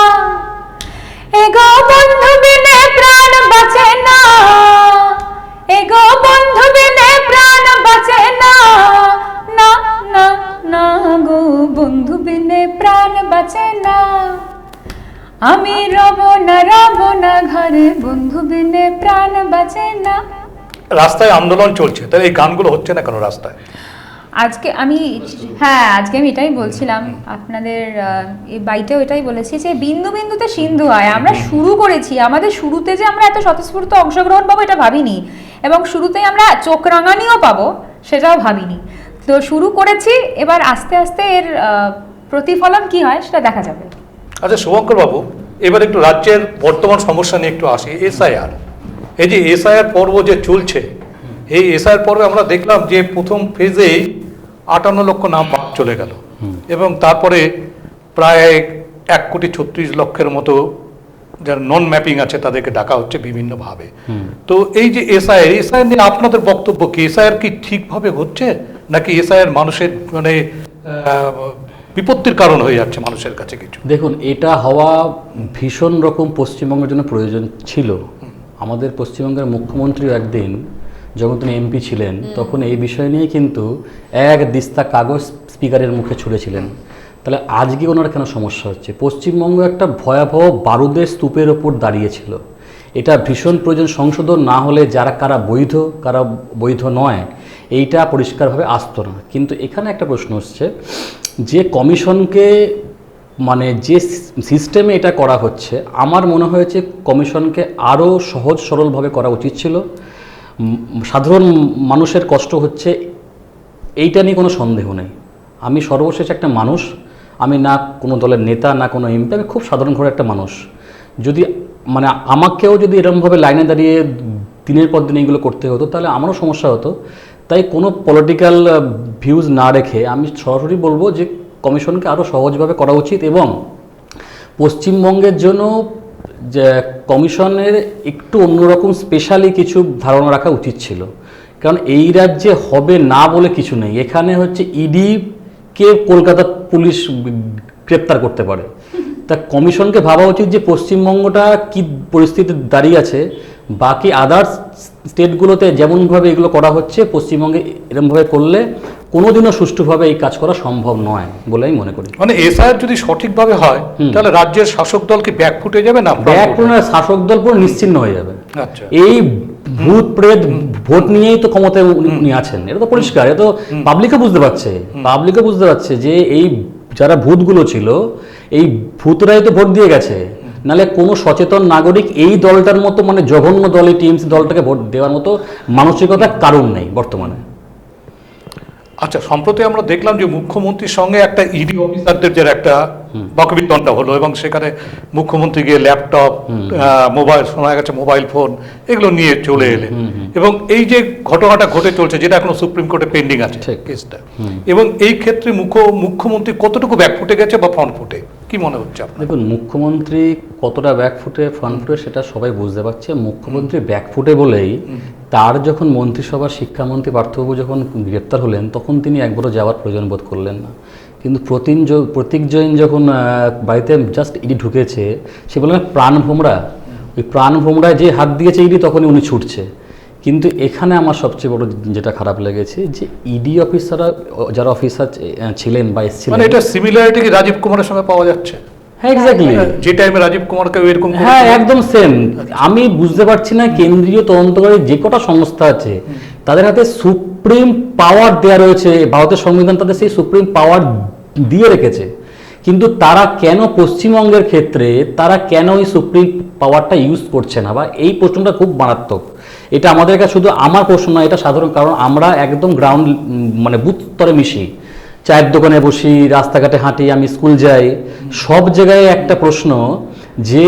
এগো বন্ধু বিনে প্রাণ বাঁচে না, এগো বন্ধু বিনে প্রাণ বাঁচে না, না না না গো বন্ধু বিনে প্রাণ বাঁচে না। আমি রব না ঘরে, বন্ধু বিনে প্রাণ বাঁচে না। রাস্তায় আন্দোলন চলছে, তাহলে এই গানগুলো হচ্ছে না কেন রাস্তায়? আজকে আমি এটাই বলছিলাম আপনাদের এই বাইটেও এটাই বলেছি যে বিন্দু বিন্দুতে সিন্ধু হয়। আমরা শুরু করেছি, আমাদের শুরুতে যে আমরা এত স্বতঃস্ফূর্ত অংশগ্রহণ পাবো এটা ভাবিনি, এবং শুরুতেই আমরা চোখ রাঙানিও পাবো সেটাও ভাবিনি। তো শুরু করেছি, এবার আস্তে আস্তে এর প্রতিফলন কি হয় সেটা দেখা যাবে। আচ্ছা শুভঙ্কর বাবু, এবার একটু রাজ্যের বর্তমান সমস্যা নিয়ে একটু আসি। এসআইআর, এই যে এসআইআর পর্ব যে চলছে, এই এসআইআর পর্বে আমরা দেখলাম যে প্রথম ফেজেই 58 লক্ষ নাম বাদ চলে গেল, এবং তারপরে প্রায় 1,36,00,000 মতো যারা নন ম্যাপিং আছে তাদেরকে ডাকা হচ্ছে বিভিন্নভাবে। তো এই যে এসআইআর নিয়ে আপনাদের বক্তব্য কি? এসআইআর কি ঠিকভাবে হচ্ছে, নাকি এসআইআর মানুষের মানে বিপত্তির কারণ হয়ে যাচ্ছে মানুষের কাছে কিছু? দেখুন, এটা হওয়া ভীষণ রকম পশ্চিমবঙ্গের জন্য প্রয়োজন ছিল। আমাদের পশ্চিমবঙ্গের মুখ্যমন্ত্রী একদিন যখন তিনি এমপি ছিলেন তখন এই বিষয় নিয়ে কিন্তু এক দিস্তা কাগজ স্পিকারের মুখে ছুঁড়েছিলেন। তাহলে আজকে ওনার কেন সমস্যা হচ্ছে? পশ্চিমবঙ্গ একটা ভয়াবহ বারুদের স্তূপের ওপর দাঁড়িয়েছিল। এটা ভীষণ প্রয়োজন। সংশোধন না হলে যারা কারা বৈধ কারা বৈধ নয় এইটা পরিষ্কারভাবে আসতো না। কিন্তু এখানে একটা প্রশ্ন হচ্ছে যে কমিশনকে মানে যে সিস্টেমে এটা করা হচ্ছে, আমার মনে হয়েছে কমিশনকে আরও সহজ সরলভাবে করা উচিত ছিল। সাধারণ মানুষের কষ্ট হচ্ছে এইটা নিয়ে কোনো সন্দেহ নেই। আমি সর্বশেষ একটা মানুষ, আমি না কোনো দলের নেতা না কোনো এমপি, আমি খুব সাধারণ ঘরের একটা মানুষ। যদি মানে আমাকেও যদি এরকমভাবে লাইনে দাঁড়িয়ে দিনের পর দিন এইগুলো করতে হতো তাহলে আমারও সমস্যা হতো। তাই কোনো পলিটিক্যাল ভিউজ না রেখে আমি সরাসরি বলবো যে কমিশনকে আরও সহজভাবে করা উচিত, এবং পশ্চিমবঙ্গের জন্য যে কমিশনের একটু অন্যরকম স্পেশালি কিছু ধারণা রাখা উচিত ছিল। কারণ এই রাজ্যে হবে না বলে কিছু নেই। এখানে হচ্ছে ইডিকে কলকাতা পুলিশ গ্রেপ্তার করতে পারে। তা কমিশনকে ভাবা উচিত যে পশ্চিমবঙ্গটা কি পরিস্থিতিতে দাঁড়িয়ে আছে, বাকি আদার্স স্টেটগুলোতে যেমনভাবে এগুলো করা হচ্ছে পশ্চিমবঙ্গে এরকমভাবে করলে কোনোদিনও সুষ্ঠুভাবে এই কাজ করা সম্ভব নয় বলে আমি মনে করি। মানে এসআইআর যদি সঠিকভাবে হয় তাহলে রাজ্যের শাসক দল কি ব্যাক ফুটে যাবে না? ব্যাক ফুটে শাসক দল পুরো নিশ্চিহ্ন হয়ে যাবে। আচ্ছা, এই ভূত প্রেত ভোট নিয়েই তো ক্ষমতায় উনি আছেন, এটা তো পরিষ্কার। এটা তো পাবলিকও বুঝতে পারছে যে এই যারা ভূতগুলো ছিল এই ভূতরাই তো ভোট দিয়ে গেছে। নাহলে কোনো সচেতন নাগরিক এই দলটার মতো মানে জঘন্য দল এই টিএমসি দলটাকে ভোট দেওয়ার মতো মানসিকতার কারণ নেই বর্তমানে। আচ্ছা, সম্প্রতি আমরা দেখলাম যে মুখ্যমন্ত্রীর সঙ্গে একটা ইডি অফিসারদের যে একটা বকবিতণ্ডা হলো, এবং সেখানে মুখ্যমন্ত্রী গিয়ে ল্যাপটপ, মোবাইল, শোনা গেছে মোবাইল ফোন, এগুলো নিয়ে চলে এলেন। এবং এই যে ঘটনাটা ঘটে চলছে, যেটা এখনো সুপ্রিম কোর্টে পেন্ডিং আছে কেসটা, এবং এই ক্ষেত্রে মুখ্যমন্ত্রী কতটুকু ব্যাক ফুটে গেছে বা ফ্রন্ট ফুটে, কি মনে হচ্ছে আপনার? দেখুন, মুখ্যমন্ত্রী কতটা ব্যাক ফুটে ফ্রন্ট ফুটে সেটা সবাই বুঝতে পারছে। মুখ্যমন্ত্রী ব্যাক ফুটে বলেই তার যখন মন্ত্রিসভার শিক্ষামন্ত্রী পার্থবাবু যখন গ্রেপ্তার হলেন তখন তিনি একবারও যাওয়ার প্রয়োজন বোধ করলেন না। কিন্তু প্রতীক জৈন যখন বাড়িতে জাস্ট ইডি ঢুকেছে, সে বললেন প্রাণ ভোমরা, ওই প্রাণ ভোমরায় যে হাত দিয়েছে ইডি তখনই উনি ছুটছে। কিন্তু এখানে আমার সবচেয়ে বড় যেটা খারাপ লেগেছে যে ইডি অফিসাররা যারা অফিসার ছিলেন বা এসেছিলেন, মানে এটা সিমিলারিটি কি রাজীব কুমারের সঙ্গে পাওয়া যাচ্ছে? হ্যাঁ, এক্স্যাক্টলি। যে টাইমে রাজীব কুমারকে এরকম, হ্যাঁ, একদম সেম। আমি বুঝতে পারছি না কেন্দ্রীয় তদন্তকারী যে কটা সংস্থা আছে তাদের হাতে সুপ্রিম পাওয়ার দেওয়া রয়েছে, ভারতের সংবিধান তাদের সেই সুপ্রিম পাওয়ার দিয়ে রেখেছে, কিন্তু তারা কেন পশ্চিমবঙ্গের ক্ষেত্রে তারা কেন ওই সুপ্রিম পাওয়ারটা ইউজ করছে না? বা এই প্রশ্নটা খুব মারাত্মক। এটা আমাদের কাছে শুধু আমার প্রশ্ন নয়, এটা সাধারণ, কারণ আমরা একদম গ্রাউন্ড মানে বুথ স্তরে মিশি, চায়ের দোকানে বসি, রাস্তাঘাটে হাঁটি, আমি স্কুল যাই, সব জায়গায় একটা প্রশ্ন যে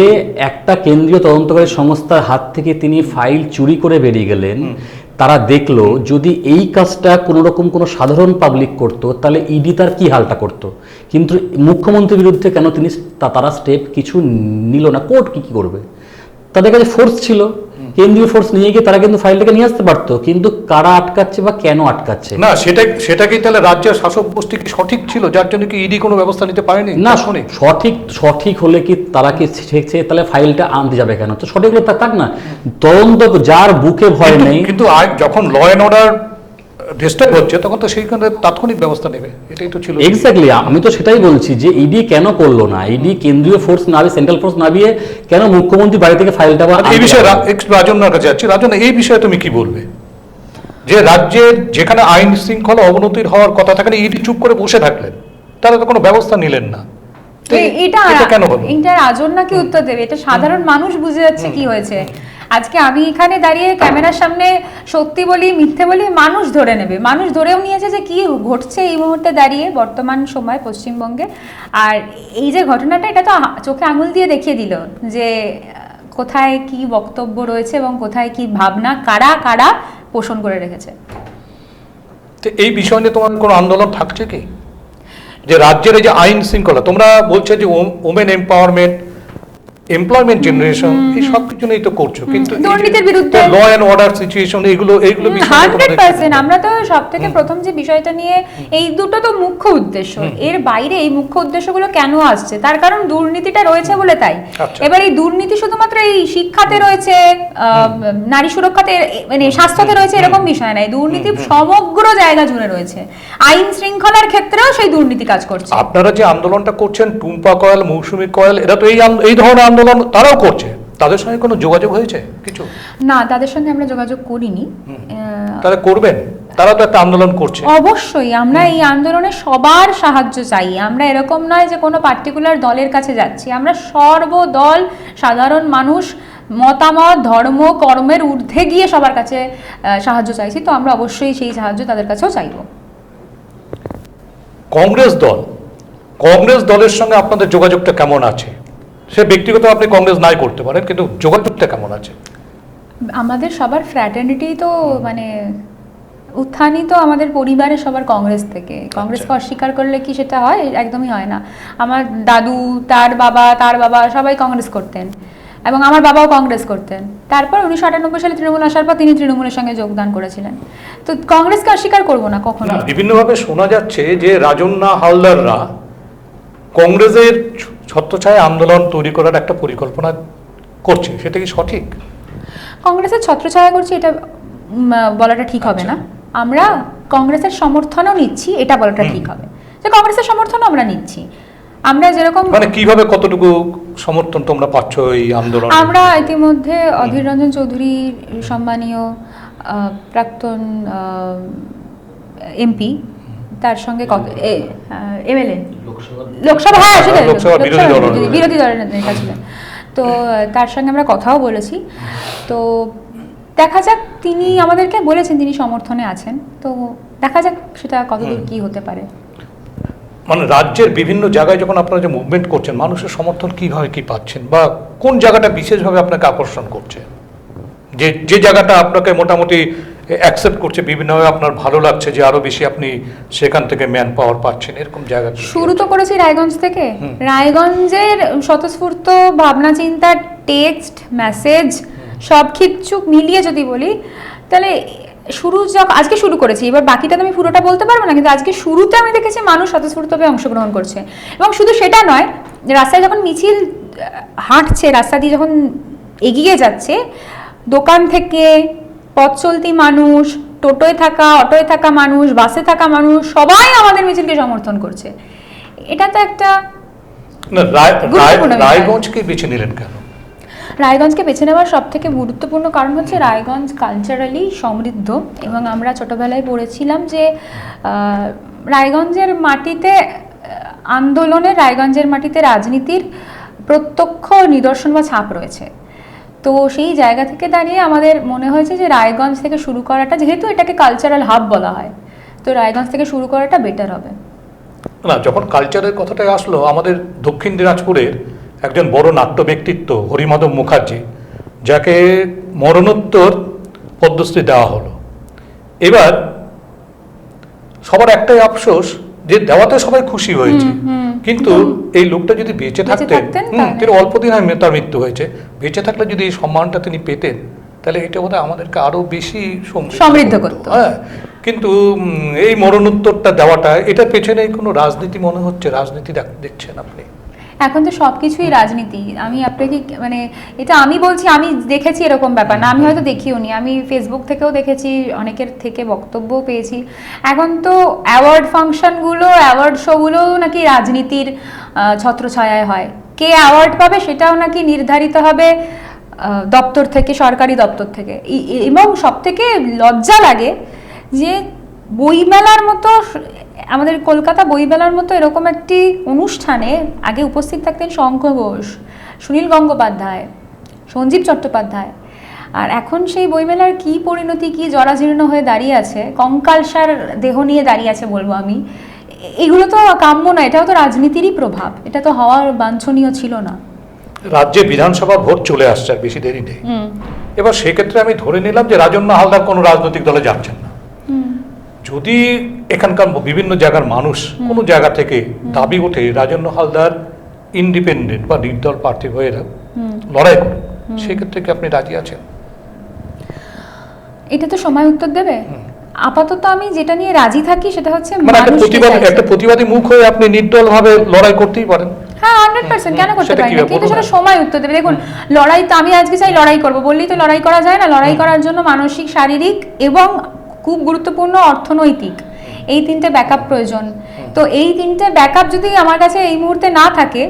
একটা কেন্দ্রীয় তদন্তকারী সংস্থার হাত থেকে তিনি ফাইল চুরি করে বেরিয়ে গেলেন। তারা দেখলো যদি এই কাজটা কোনো রকম কোনো সাধারণ পাবলিক করতো তাহলে ইডি তার কি হালটা করতো। কিন্তু মুখ্যমন্ত্রীর বিরুদ্ধে কেন তিনি তারা স্টেপ কিছু নিল না? কোর্ট কি করবে? তাদের কাছে ফোর্স ছিল, কেন্দ্রীয় ফোর্স নিয়ে গিয়ে তারা কিন্তু ফাইলটাকে নিয়ে আসতে পারতো, কিন্তু কারা আটকাচ্ছে বা কেন আটকাচ্ছে না সেটাকেই তাহলে রাজ্যের শাসক গোষ্ঠী কি সঠিক ছিল যার জন্য কি ইডি কোনো ব্যবস্থা নিতে পারেনি? না, সঠিক হলে কি তারা কি শিখছে তাহলে ফাইলটা আনতে যাবে কেন? তো সঠিক হলে থাক না, তদন্ত যার বুকে ভয় নেই। কিন্তু যখন ল অ্যান্ড অর্ডার ডিস্টার্ব হচ্ছে তখন তো সেইখানে তাৎক্ষণিক ব্যবস্থা নেবে, এটাই তো ছিল। এক্স্যাক্টলি, আমি তো সেটাই বলছি যে ইডি কেন করলো না? ইডি কেন্দ্রীয় ফোর্স নামিয়ে, সেন্ট্রাল ফোর্স নামিয়ে কেন মুখ্যমন্ত্রী বাড়ি থেকে ফাইলটা? এই বিষয়ে রাজনার কাছে যাচ্ছি। রাজন, এই বিষয়ে তুমি কি বলবে? যে রাজ্যের যেখানে আইন শৃঙ্খলা অবনতির হওয়ার কথা, সেখানে ইডি চুপ করে বসে থাকলেন, তারা তো কোনো ব্যবস্থা নিলেন না। তো এটা কেন হলো? এটা রাজন নাকি উত্তর দেবে? এটা সাধারণ মানুষ বুঝে যাচ্ছে কি হয়েছে। আজকে আমি এখানে দাঁড়িয়ে ক্যামেরার সামনে সত্যি বলি মিথ্যে বলি, মানুষ ধরে নেবে। মানুষ ধরেও নিয়েছে যে কি ঘটছে এই মুহূর্তে দাঁড়িয়ে বর্তমান সময় পশ্চিমবঙ্গে। আর এই যে ঘটনাটা, এটা তো চোখে আঙুল দিয়ে দেখিয়ে দিল যে কোথায় কি বক্তব্য রয়েছে এবং কোথায় কি ভাবনা কারা কারা পোষণ করে রেখেছে। তো এই বিষয় নিয়ে তোমার কোনো আন্দোলন থাকছে কি? যে রাজ্যের এই যে আইন শৃঙ্খলা, তোমরা বলছে যে ওমেন এম্পাওয়ারমেন্ট, এমপ্লয়মেন্ট জেনারেশন, এই সব কিছু নিয়েই তো করছো, কিন্তু দুর্নীতির বিরুদ্ধে ল অ্যান্ড অর্ডার সিচুয়েশন, এইগুলো 100%। আমরা তো সব থেকে প্রথম যে বিষয়টা নিয়ে, এই দুটো তো মুখ্য উদ্দেশ্য, এর বাইরে এই মুখ্য উদ্দেশ্যগুলো কেন আসছে, তার কারণ দুর্নীতিটা রয়েছে বলে তাই। এবার এই দুর্নীতি শুধুমাত্র এই শিক্ষাতে রয়েছে, নারী সুরক্ষাতে, মানে স্বাস্থ্যতে রয়েছে এরকম বিষয় নাই, দুর্নীতি সমগ্র জায়গা জুড়ে রয়েছে। আইন শৃঙ্খলার ক্ষেত্রেও সেই দুর্নীতি কাজ করছে। আপনারা যে আন্দোলনটা করছেন, টুম্পা কয়েল, মৌসুমী কয়েল, এরা তো এই ধরনের আন্দোলন তারাও করছে, তাদের সঙ্গে কোনো যোগাযোগ হয়েছে কিছু? না, তাদের সঙ্গে আমরা যোগাযোগ করিনি। তারা করবেন, তারা তো একটা আন্দোলন করছে। অবশ্যই আমরা এই আন্দোলনে সবার সাহায্য চাই। আমরা এরকম নয় যে কোনো পার্টিকুলার দলের কাছে যাচ্ছি, আমরা সর্বদল সাধারণ মানুষ মতামত ধর্ম কর্মের ঊর্ধ্বে গিয়ে সবার কাছে সাহায্য চাইছি। তো আমরা অবশ্যই সেই সাহায্য তাদের কাছেও চাইব। কংগ্রেস দলের সঙ্গে আপনাদের যোগাযোগটা কেমন আছে? সে ব্যক্তিগত আপনি কংগ্রেস নাই করতে পারেন, কিন্তু যোগাযোগটা কেমন আছে? আমাদের সবার ফ্র্যাটার্নিটি তো মানে উত্থানই তো আমাদের পরিবারের সবার কংগ্রেস থেকে। কংগ্রেসকে অস্বীকার করলে কি সেটা হয়? একদমই হয় না। আমার দাদু, তার বাবা সবাই কংগ্রেস করতেন এবং আমার বাবাও কংগ্রেস করতেন। তারপর 1998 সালে তৃণমূল আসার পর তিনি তৃণমূলের সঙ্গে যোগদান করেছিলেন। তো কংগ্রেসকে অস্বীকার করবো না কখনো। বিভিন্নভাবে শোনা যাচ্ছে যে রাজন্না হালদাররা কংগ্রেসের ছত্রছায়া আন্দোলন তৈরি করার একটা পরিকল্পনা করছে, সেটা কি সঠিক? কংগ্রেসের ছত্রছায়া করছে এটা বলাটা ঠিক হবে না। আমরা কংগ্রেসের সমর্থনও নিচ্ছি, এটা বলাটা ঠিক হবে যে কংগ্রেসের সমর্থনও আমরা নিচ্ছি। আমরা যেরকম মানে কিভাবে কতটুকু সমর্থন তোমরা পাচ্ছ এই আন্দোলন? আমরা ইতিমধ্যে অধীর রঞ্জন চৌধুরী সম্মানীয় প্রাক্তন এমপি, তার সঙ্গে এমএলএ লোকসভা, হ্যাঁ সেটাই, বিরোধী দলের নেতা ছিলেন। তো তার সঙ্গে আমরা কথাও বলেছি। তো দেখা যাক, তিনি আমাদেরকে বলেছেন তিনি সমর্থনে আছেন। তো দেখা যাক সেটা কতদূর কি হতে পারে। মানে রাজ্যের বিভিন্ন জায়গায় যখন আপনারা যে মুভমেন্ট করছেন, মানুষের সমর্থন কিভাবে কি পাচ্ছেন, বা কোন জায়গাটা বিশেষভাবে আপনাকে আকর্ষণ করছে, যে জায়গাটা আপনাকে মোটামুটি অ্যাকসেপ্ট করছে, বিভিন্নভাবে আপনার ভালো লাগছে যে আরো বেশি আপনি সেখান থেকে ম্যান পাওয়ার পাচ্ছেন, এরকম জায়গা? শুরু তো করেছি রায়গঞ্জ থেকে। রায়গঞ্জের স্বতঃস্ফূর্ত ভাবনা চিন্তার টেক্সট মেসেজ সব কিছু মিলিয়ে যদি বলি, তাহলে আজকে শুরু করেছি, এবার বাকিটা তো আমি পুরোটা বলতে পারবো না, কিন্তু আজকে শুরুতে আমি দেখেছি মানুষ স্বতঃস্ফূর্তভাবে অংশগ্রহণ করছে। এবং শুধু সেটা নয়, রাস্তায় যখন মিছিল হাঁটছে, রাস্তা দিয়ে যখন এগিয়ে যাচ্ছে, দোকান থেকে পথ চলতি মানুষ, টোটোয় থাকা, অটোয় থাকা মানুষ, বাসে থাকা মানুষ, সবাই আমাদের মিছিলকে সমর্থন করছে। এটা তো একটা রায়গঞ্জকে বেছে নিলেন কেন? রায়গঞ্জকে বেছে নেওয়ার সব থেকে গুরুত্বপূর্ণ কারণ হচ্ছে রায়গঞ্জ কালচারালি সমৃদ্ধ। এবং আমরা ছোটবেলায় পড়েছিলাম যে রায়গঞ্জের মাটিতে আন্দোলনে, রায়গঞ্জের মাটিতে রাজনীতির প্রত্যক্ষ নিদর্শন বা ছাপ রয়েছে। তো সেই জায়গা থেকে দাঁড়িয়ে আমাদের মনে হয়েছে যে রায়গঞ্জ থেকে শুরু করাটা, যেহেতু এটাকে কালচারাল হাব বলা হয়, তো রায়গঞ্জ থেকে শুরু করাটা বেটার হবে। না, যখন কালচারের কথাটা আসলো, আমাদের দক্ষিণ দিনাজপুরের একজন বড় নাট্য ব্যক্তিত্ব হরিমাধব মুখার্জি, যাকে মরণোত্তর পদ্মশ্রী দেওয়া হলো। এবার সবার একটাই আফসোস যে দেওয়াতে সবাই খুশি হয়েছে, কিন্তু এই লোকটা যদি বেঁচে থাকতেন, তিনি অল্প দিন তার মৃত্যু হয়েছে, বেঁচে থাকলে যদি এই সম্মানটা তিনি পেতেন, তাহলে এটা বোধহয় আমাদেরকে আরো বেশি সমৃদ্ধ করত। হ্যাঁ, কিন্তু এই মরণোত্তরটা দেওয়াটা, এটা পেছনে কোনো রাজনীতি মনে হচ্ছে? রাজনীতি দেখছেন আপনি? এখন তো সবকিছুই রাজনীতি। আমি আপনাকে মানে এটা আমি বলছি, আমি দেখেছি এরকম ব্যাপার না, আমি হয়তো দেখিও নি, আমি ফেসবুক থেকেও দেখেছি, অনেকের থেকে বক্তব্যও পেয়েছি। এখন তো অ্যাওয়ার্ড ফাংশনগুলো, অ্যাওয়ার্ড শোগুলো নাকি রাজনীতির ছত্রছায়ায় হয়। কে অ্যাওয়ার্ড পাবে সেটাও নাকি নির্ধারিত হবে দপ্তর থেকে, সরকারি দপ্তর থেকে। এবং সব থেকে লজ্জা লাগে যে বইমেলার মতো, আমাদের কলকাতা বইমেলার মতো এরকম একটি অনুষ্ঠানে আগে উপস্থিত থাকতেন শঙ্খ ঘোষ, সুনীল গঙ্গোপাধ্যায়, সঞ্জীব চট্টোপাধ্যায়, আর এখন সেই বইমেলার কি পরিণতি, কি জরাজীর্ণ হয়ে দাঁড়িয়ে আছে, কঙ্কালসার দেহ নিয়ে দাঁড়িয়ে আছে বলবো আমি। এগুলো তো কাম্য না, এটাও তো রাজনীতিরই প্রভাব, এটা তো হওয়ার বাঞ্ছনীয় ছিল না। রাজ্যে বিধানসভা ভোট চলে আসছে, আর বেশি দেরি নেই। এবার সেক্ষেত্রে আমি ধরে নিলাম যে রাজন্য হালদার কোনো রাজনৈতিক দলে যাচ্ছেন না। যদি এখানকার বিভিন্ন জায়গার মানুষ কোনো জায়গা থেকে দাবি ওঠে রাজন্য হালদার ইন্ডিপেন্ডেন্ট বা নির্দল প্রার্থী হয়ে লড়াই করে, সেক্ষেত্রে কি আপনি রাজি আছেন? এটা তো সময় উত্তর দেবে। আপাতত আমি যেটা নিয়ে রাজি থাকি সেটা হচ্ছে মানে একটা প্রতিবাদী মুখ হয়ে আপনি নির্দল ভাবে লড়াই করতেই পারেন। হ্যাঁ 100% কেন করতে পারি না, কিন্তু সেটা সময় উত্তর দেবে। দেখুন, লড়াই তো আমি আজকে চাই লড়াই করব বললেই তো লড়াই করা যায় না। লড়াই করার জন্য মানসিক, শারীরিক এবং খুব গুরুত্বপূর্ণ অর্থনৈতিক, এই তিনটে ব্যাকআপ প্রয়োজন। তো এই তিনটে ব্যাকআপ যদি আমার কাছে এই মুহূর্তে না থাকে,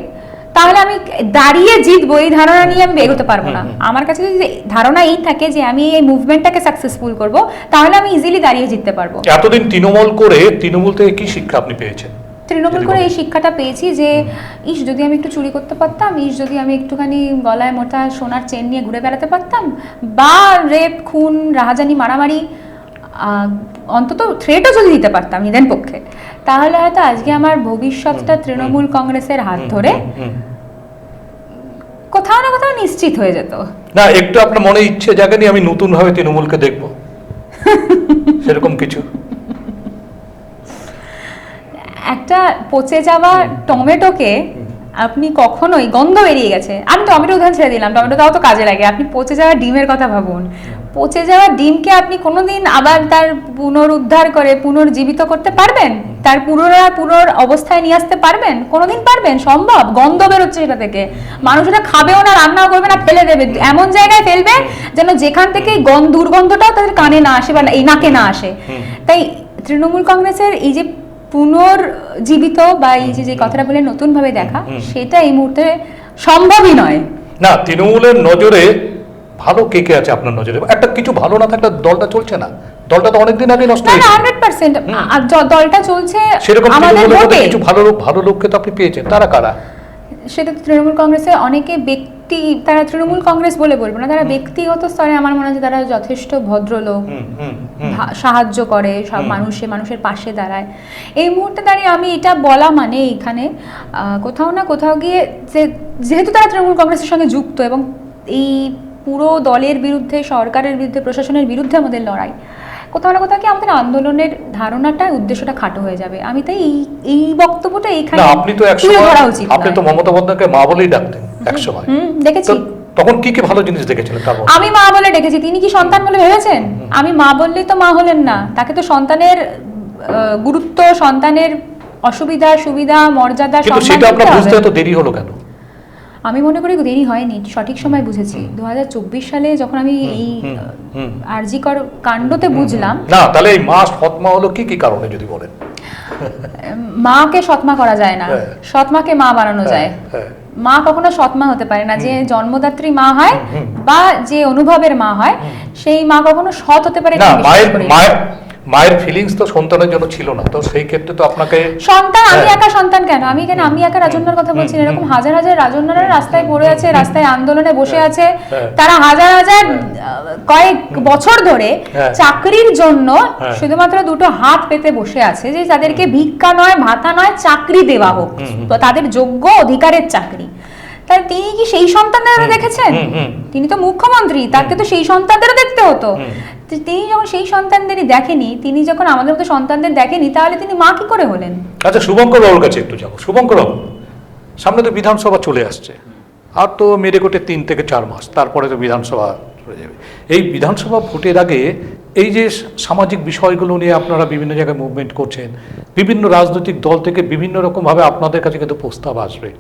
তাহলে আমি দাঁড়িয়ে জিতবো এই ধারণা নিয়ে আমি এগোতে পারবো না। আমার কাছে যদি ধারণা এই থাকে যে আমি এই মুভমেন্টটাকে সাকসেসফুল করব, তাহলে আমি ইজিলি দাঁড়িয়ে জিততে পারবো। এতদিন তৃণমূল করে তৃণমূল থেকে কি শিক্ষা আপনি পেয়েছেন? তৃণমূল করে এই শিক্ষাটা পেয়েছি যে ইস যদি আমি একটু চুরি করতে পারতাম, ইস যদি আমি একটুখানি গলায় মোটা সোনার চেন নিয়ে ঘুরে বেড়াতে পারতাম, বা রেপ, খুন, রাহাজানি, মারামারি, অন্তত থ্রেটও যদি দিতে পারতাম নিদেন পক্ষে, তাহলে হয়তো আজকে আমার ভবিষ্যৎটা তৃণমূল কংগ্রেসের হাত ধরে কোথাও না কোথাও নিশ্চিত হয়ে যেত। না, একটু আপনার মনে ইচ্ছে জাগেনি আমি নতুন ভাবে তৃণমূলকে দেখব, সেরকম কিছু? একটা পচে যাওয়া টমেটোকে আপনি কখনোই, গন্ধ বেরিয়ে গেছে, আমি টমেটো উদাহরণ ছেড়ে দিলাম, টমেটো তাও তো কাজে লাগে, আপনি পচে যাওয়া ডিমের কথা ভাবুন। পচে যাওয়া ডিমকে আপনি কোনোদিন আবার তার পুনরুদ্ধার করে পুনর্জীবিত করতে পারবেন? তার পুনর অবস্থায় নিয়ে আসতে পারবেন? কোনোদিন পারবেন? সম্ভব? গন্ধ বেরোচ্ছে সেটা থেকে, মানুষরা খাবেও না, রান্নাও করবে না, ফেলে দেবে, এমন জায়গায় ফেলবে যেন যেখান থেকে দুর্গন্ধটাও তাদের কানে না আসে বা এই নাকে না আসে। তাই তৃণমূল কংগ্রেসের এই যে পুনর্জীবিত বা এই যে কথাটা বলে নতুন ভাবে দেখা, সেটা এই মুহূর্তে সম্ভবই নয়। না, তৃণমূলের নজরে ভালো কে কে আছে আপনার নজরে? একটা কিছু ভালো না থাকলে দলটা চলছে না, দলটা তো অনেকদিন আগে নষ্ট হয়েছে। 100% আর দলটা চলছে সেরকম আমাদের ভোটে। কিছু ভালো লোককে তো আপনি পেয়েছেন, তারা কারা? সেটা তৃণমূল কংগ্রেসে অনেকে ব্যক্তি, তারা তৃণমূল কংগ্রেস বলে বলবো না, তারা ব্যক্তিগত স্তরে আমার মনে হয় তারা যথেষ্ট ভদ্রলোক, সাহায্য করে সব মানুষের পাশে দাঁড়ায়। এই মুহূর্তে দাঁড়িয়ে আমি এটা বলা মানে এখানে কোথাও না কোথাও গিয়ে যেহেতু তারা তৃণমূল কংগ্রেসের সঙ্গে যুক্ত এবং এই পুরো দলের বিরুদ্ধে, সরকারের বিরুদ্ধে, প্রশাসনের বিরুদ্ধে আমাদের লড়াই, কোথাও না কোথাও কি আমাদের আন্দোলনের ধারণাটা, উদ্দেশ্যটা খাটো হয়ে যাবে। আমি তাই এই বক্তব্যটা এইখানে আপনি তো আপনি তো মমতা বন্দ্যোপাধ্যায়কে মা বলেই ডাকতেন একসময়, দেখেছি। তখন কি কি ভালো জিনিস দেখেছিলেন? আমি মা বলে ডেকেছি, তিনি কি সন্তান বলে ভেবেছেন? আমি মা বললেই তো মা হলেন না, তাকে তো সন্তানের গুরুত্ব, সন্তানের অসুবিধা, সুবিধা, মর্যাদা, কিন্তু সেটা আপনার বুঝতে এত দেরি হলো কেন? আমি মনে করি দেরি হয়নি, সঠিক সময় বুঝেছি। 2024 সালে যখন আমি এই আরজিকর কাণ্ডতে বুঝলাম। না, তাহলে এই মা সৎমা হলো কি কি কারণে যদি বলেন? মাকে সৎমা করা যায় না, সৎমাকে মা বানানো যায়। মা কখনো সৎমা হতে পারে না। যে জন্মদাত্রী মা হয় বা যে অনুভবের মা হয়, সেই মা কখনো সৎ হতে পারে না। মায়ের ফিলিংস তো সন্তানের জন্য ছিল না, তো সেই ক্ষেত্রে তো আপনাকে সন্তান, আমি একা সন্তান কেন? আমি একা রাজন্যার কথা বলছি না, এরকম হাজার হাজার রাজন্যারা রাস্তায় পড়ে আছে, রাস্তায় আন্দোলনে বসে আছে, তারা হাজার হাজার কয়েক বছর ধরে চাকরির জন্য শুধুমাত্র দুটো হাত পেতে বসে আছে, যে তাদেরকে ভিক্ষা নয়, ভাতা নয়, চাকরি দেওয়া হোক, তাদের যোগ্য অধিকারের চাকরি। তাহলে তিনি কি সেই সন্তানদের দেখেছেন? তিনি তো মুখ্যমন্ত্রী, তাকে তো সেই সন্তানদেরও দেখতে হতো। তিনি যখন সেই সন্তানদেরই দেখেনি, তিনি যখন আমাদের মতো সন্তানদের দেখেনি, তাহলে তিনি মা কি করে হলেন? আচ্ছা, শুভঙ্কর বাবুর কাছে একটু যাবো। শুভঙ্কর বাবু, সামনে তো বিধানসভা চলে আসছে, আর তো মেরেকোটে 3 থেকে 4 মাস, তারপরে তো বিধানসভা চলে যাবে। এই বিধানসভা ভোটের আগে এই যে সামাজিক বিষয়গুলো নিয়ে আপনারা বিভিন্ন জায়গায় মুভমেন্ট করছেন, বিভিন্ন রাজনৈতিক দল থেকে বিভিন্ন রকমভাবে আপনাদের কাছে কিন্তু প্রস্তাব আসবে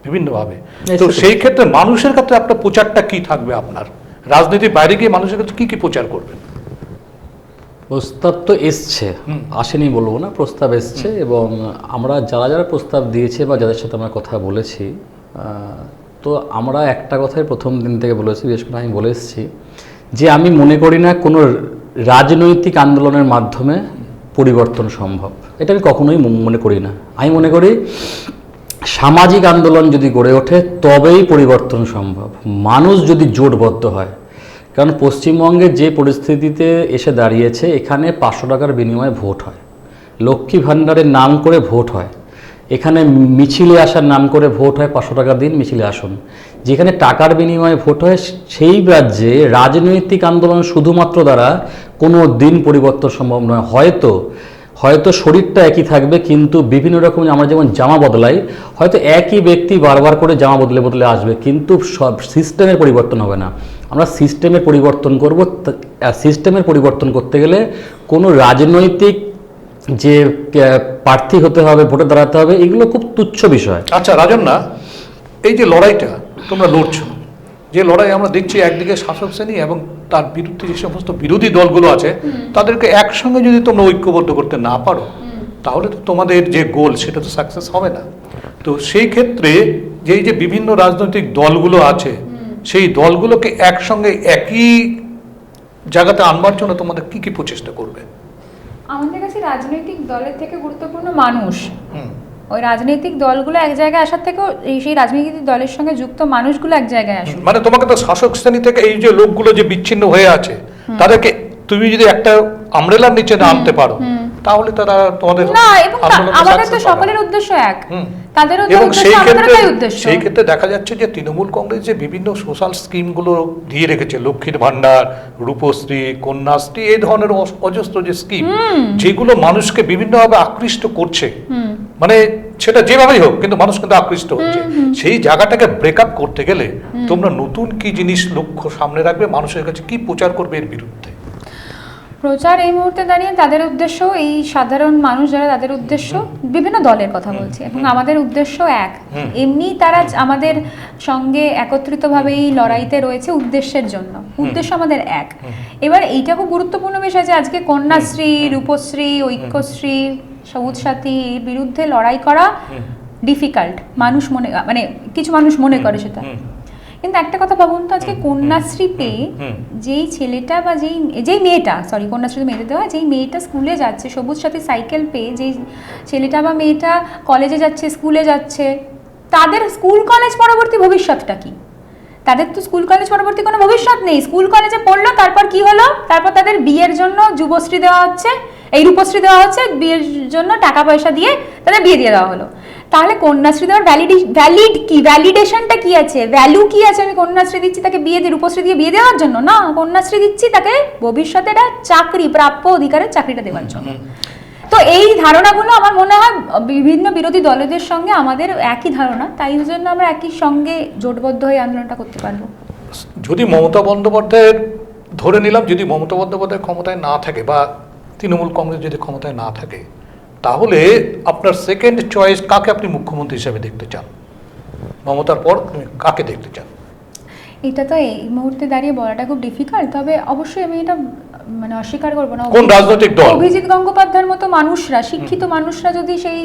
বিভিন্নভাবে, তো সেই ক্ষেত্রে মানুষের কাছে আপনার প্রচারটা কি থাকবে? আপনার রাজনীতির বাইরে গিয়ে মানুষের কাছে কি কি প্রচার করবেন? প্রস্তাব তো এসছে, আসেনি বলবো না, প্রস্তাব এসছে, এবং আমরা যারা প্রস্তাব দিয়েছে বা যাদের সাথে আমরা কথা বলেছি, তো আমরা একটা কথাই প্রথম দিন থেকে বলেছি, বিশেষ করে আমি বলে এসেছি যে আমি মনে করি না কোনো রাজনৈতিক আন্দোলনের মাধ্যমে পরিবর্তন সম্ভব, এটা আমি কখনোই মনে করি না। আমি মনে করি সামাজিক আন্দোলন যদি গড়ে ওঠে তবেই পরিবর্তন সম্ভব, মানুষ যদি জোটবদ্ধ হয়। কারণ পশ্চিমবঙ্গের যে পরিস্থিতিতে এসে দাঁড়িয়েছে, এখানে 500 টাকার বিনিময়ে ভোট হয়, লক্ষ্মী ভাণ্ডারের নাম করে ভোট হয়, এখানে মিছিলে আসার নাম করে ভোট হয়, 500 টাকা দিন মিছিলে আসুন। যেখানে টাকার বিনিময়ে ভোট হয়, সেই রাজ্যে রাজনৈতিক আন্দোলন শুধুমাত্র দ্বারা কোনো দিন পরিবর্তন সম্ভব নয়। হয়তো শরীরটা একই থাকবে, কিন্তু বিভিন্ন রকম আমরা যেমন জামা বদলাই, হয়তো একই ব্যক্তি বারবার করে জামা বদলে আসবে, কিন্তু সব সিস্টেমের পরিবর্তন হবে না। আমরা সিস্টেমের পরিবর্তন করব। সিস্টেমের পরিবর্তন করতে গেলে কোনো রাজনৈতিক যে প্রার্থী হতে হবে, ভোটে দাঁড়াতে হবে, এগুলো খুব তুচ্ছ বিষয়। আচ্ছা রাজন না, এই যে লড়াইটা তোমরা লড়ছো, যে লড়াই আমরা দেখছি, একদিকে শাসক শ্রেণী এবং তার বিরুদ্ধে যে সমস্ত বিরোধী দলগুলো আছে, তাদেরকে একসঙ্গে যদি তোমরা ঐক্যবদ্ধ করতে না পারো, তাহলে তো তোমাদের যে গোল সেটা তো সাকসেস হবে না। তো সেই ক্ষেত্রে যে বিভিন্ন রাজনৈতিক দলগুলো আছে, সেই দলগুলোকে একসঙ্গে একই জায়গাতে আনবার জন্য তোমাদের কি কি প্রচেষ্টা করবে? আমাদের কাছে রাজনৈতিক দলের থেকে গুরুত্বপূর্ণ মানুষ। ওই রাজনৈতিক দলগুলো এক জায়গায় আসার থেকেও সেই রাজনৈতিক দলের সঙ্গে যুক্ত মানুষগুলো এক জায়গায় আসুন। মানে তোমাকে তো শাসক শ্রেণী থেকে এই যে লোকগুলো যে বিচ্ছিন্ন হয়ে আছে, তাদেরকে তুমি যদি একটা আমব্রেলার নিচে না আনতে পারো, তাহলে তারা তোমাদের না, এবং আমাদের তো সকলের উদ্দেশ্য এক, তাদের এবং উদ্দেশ্য। সেই ক্ষেত্রে দেখা যাচ্ছে যে তৃণমূল কংগ্রেস যে বিভিন্ন সোশ্যাল স্কিমগুলো দিয়ে রেখেছে, লক্ষ্মীর ভান্ডার, রূপশ্রী, কন্যাশ্রী, এই ধরনের অজস্র যে স্কিম, যেগুলো মানুষকে বিভিন্নভাবে আকৃষ্ট করছে, মানে সেটা যেভাবেই হোক, কিন্তু মানুষ কিন্তু আকৃষ্ট হচ্ছে। সেই জায়গাটাকে ব্রেকআপ করতে গেলে তোমরা নতুন কি জিনিস লক্ষ্য সামনে রাখবে, মানুষের কাছে কি প্রচার করবে এর বিরুদ্ধে? প্রচার এই মুহূর্তে দাঁড়িয়ে তাদের উদ্দেশ্য, এই সাধারণ মানুষ যারা, তাদের উদ্দেশ্য, বিভিন্ন দলের কথা বলছি, এবং আমাদের উদ্দেশ্য এক। এমনি তারা আমাদের সঙ্গে একত্রিতভাবে এই লড়াইতে রয়েছে উদ্দেশ্যের জন্য, উদ্দেশ্য আমাদের এক। এবার এইটা খুব গুরুত্বপূর্ণ বিষয় যে আজকে কন্যাশ্রী, রূপশ্রী, ঐক্যশ্রী, সবুজ সাথী এর বিরুদ্ধে লড়াই করা ডিফিকাল্ট, মানুষ মানে কিছু মানুষ মনে করে সেটা। কিন্তু একটা কথা ভাবুন তো, আজকে কন্যাশ্রী পেয়ে যেই ছেলেটা বা যেই মেয়েটা, কন্যাশ্রী মেয়েদের দেওয়া, যেই মেয়েটা স্কুলে যাচ্ছে, সবুজ সাথী সাইকেল পেয়ে যেই ছেলেটা বা মেয়েটা কলেজে যাচ্ছে, স্কুলে যাচ্ছে, তাদের স্কুল কলেজ পরবর্তী ভবিষ্যৎটা কি? তাদের তো স্কুল কলেজ পরবর্তী কোনো ভবিষ্যৎ নেই। স্কুল কলেজে পড়লো, তারপর কি হলো? তারপর তাদের বিয়ের জন্য যুবশ্রী দেওয়া হচ্ছে, এই রূপশ্রী দেওয়া হচ্ছে, বিয়ের জন্য টাকা পয়সা দিয়ে তাদের বিয়ে দিয়ে দেওয়া হলো। তাহলে কন্যাশ্রী দেওয়ার ভ্যালিডেশনটা কি আছে, ভ্যালু কি আছে? আমি কন্যাশ্রী দিচ্ছি তাকে বিয়ে দিয়ে, রূপশ্রী দিয়ে বিয়ে দেওয়ার জন্য না, কন্যাশ্রী দিচ্ছি তাকে ভবিষ্যতে একটা চাকরি, প্রাপ্য অধিকারের চাকরিটা দেওয়ার জন্য। তো এই ধারণাগুলো আমার মনে হয় বিভিন্ন বিরোধী দলদের সঙ্গে আমাদের একই ধারণা, তাই জন্য আমরা একই সঙ্গে জোটবদ্ধ হয়ে আন্দোলনটা করতে পারবো। যদি মমতা বন্দ্যোপাধ্যায়ের, ধরে নিলাম যদি মমতা বন্দ্যোপাধ্যায় ক্ষমতায় না থাকে বা তৃণমূল কংগ্রেস যদি ক্ষমতায় না থাকে, তাহলে আপনার সেকেন্ড চয়েস কাকে আপনি মুখ্যমন্ত্রী হিসেবে দেখতে চান? মমতার পর তুমি কাকে দেখতে চান? এটা তো এই মুহূর্তে দাঁড়িয়ে বলাটা খুব ডিফিকাল্ট, তবে অবশ্যই আমি এটা মানে অস্বীকার করবো না, কোন রাজনৈতিক দল? অভিজিৎ গঙ্গোপাধ্যায়ের মতো মানুষরা, শিক্ষিত মানুষরা যদি সেই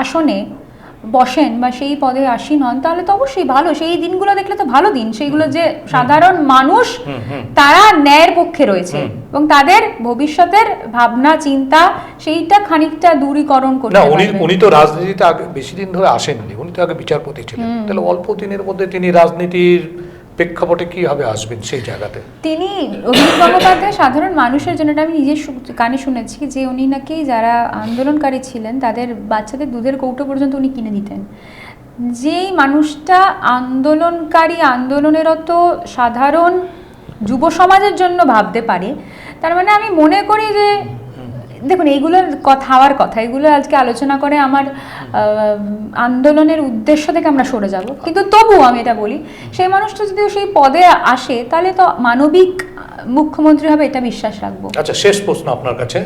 আসনে বসেন বা সেই পদে আসীন হন, তাহলে তো অবশ্যই ভালো। সেই দিনগুলো দেখলে তো ভালো দিন, সেইগুলো যে সাধারণ মানুষ তারা ন্যায়ের পক্ষে রয়েছে এবং তাদের ভবিষ্যতের ভাবনা চিন্তা সেইটা খানিকটা দূরীকরণ করতে পারবে। উনি তো রাজনীতিতে আগে বেশি দিন ধরে আসেননি, উনি তো আগে বিচারপতি ছিলেন, তাহলে অল্প দিনের মধ্যে তিনি রাজনীতির প্রেক্ষাপটে কিভাবে আসবেন সেই জায়গাতে? তিনি অভিজিৎ গঙ্গোপাধ্যায় সাধারণ মানুষের জন্য, এটা আমি নিজের কানে শুনেছি যে উনি নাকি যারা আন্দোলনকারী ছিলেন তাদের বাচ্চাদের দুধের কৌটো পর্যন্ত উনি কিনে দিতেন। যেই মানুষটা আন্দোলনকারী, আন্দোলনেরত সাধারণ যুব সমাজের জন্য ভাবতে পারে, তার মানে আমি মনে করি যে দেখুন এইগুলোর কথা হওয়ার কথা, এগুলো আজকে আলোচনা করে আমার আন্দোলনের উদ্দেশ্য থেকে আমরা সরে যাব, কিন্তু তবুও আমি এটা বলি সেই মানুষটা যদি সেই পদে আসে তাহলে তো মানবিক মুখ্যমন্ত্রী হবে, এটা বিশ্বাস রাখবো। আচ্ছা, শেষ প্রশ্ন আপনার কাছে,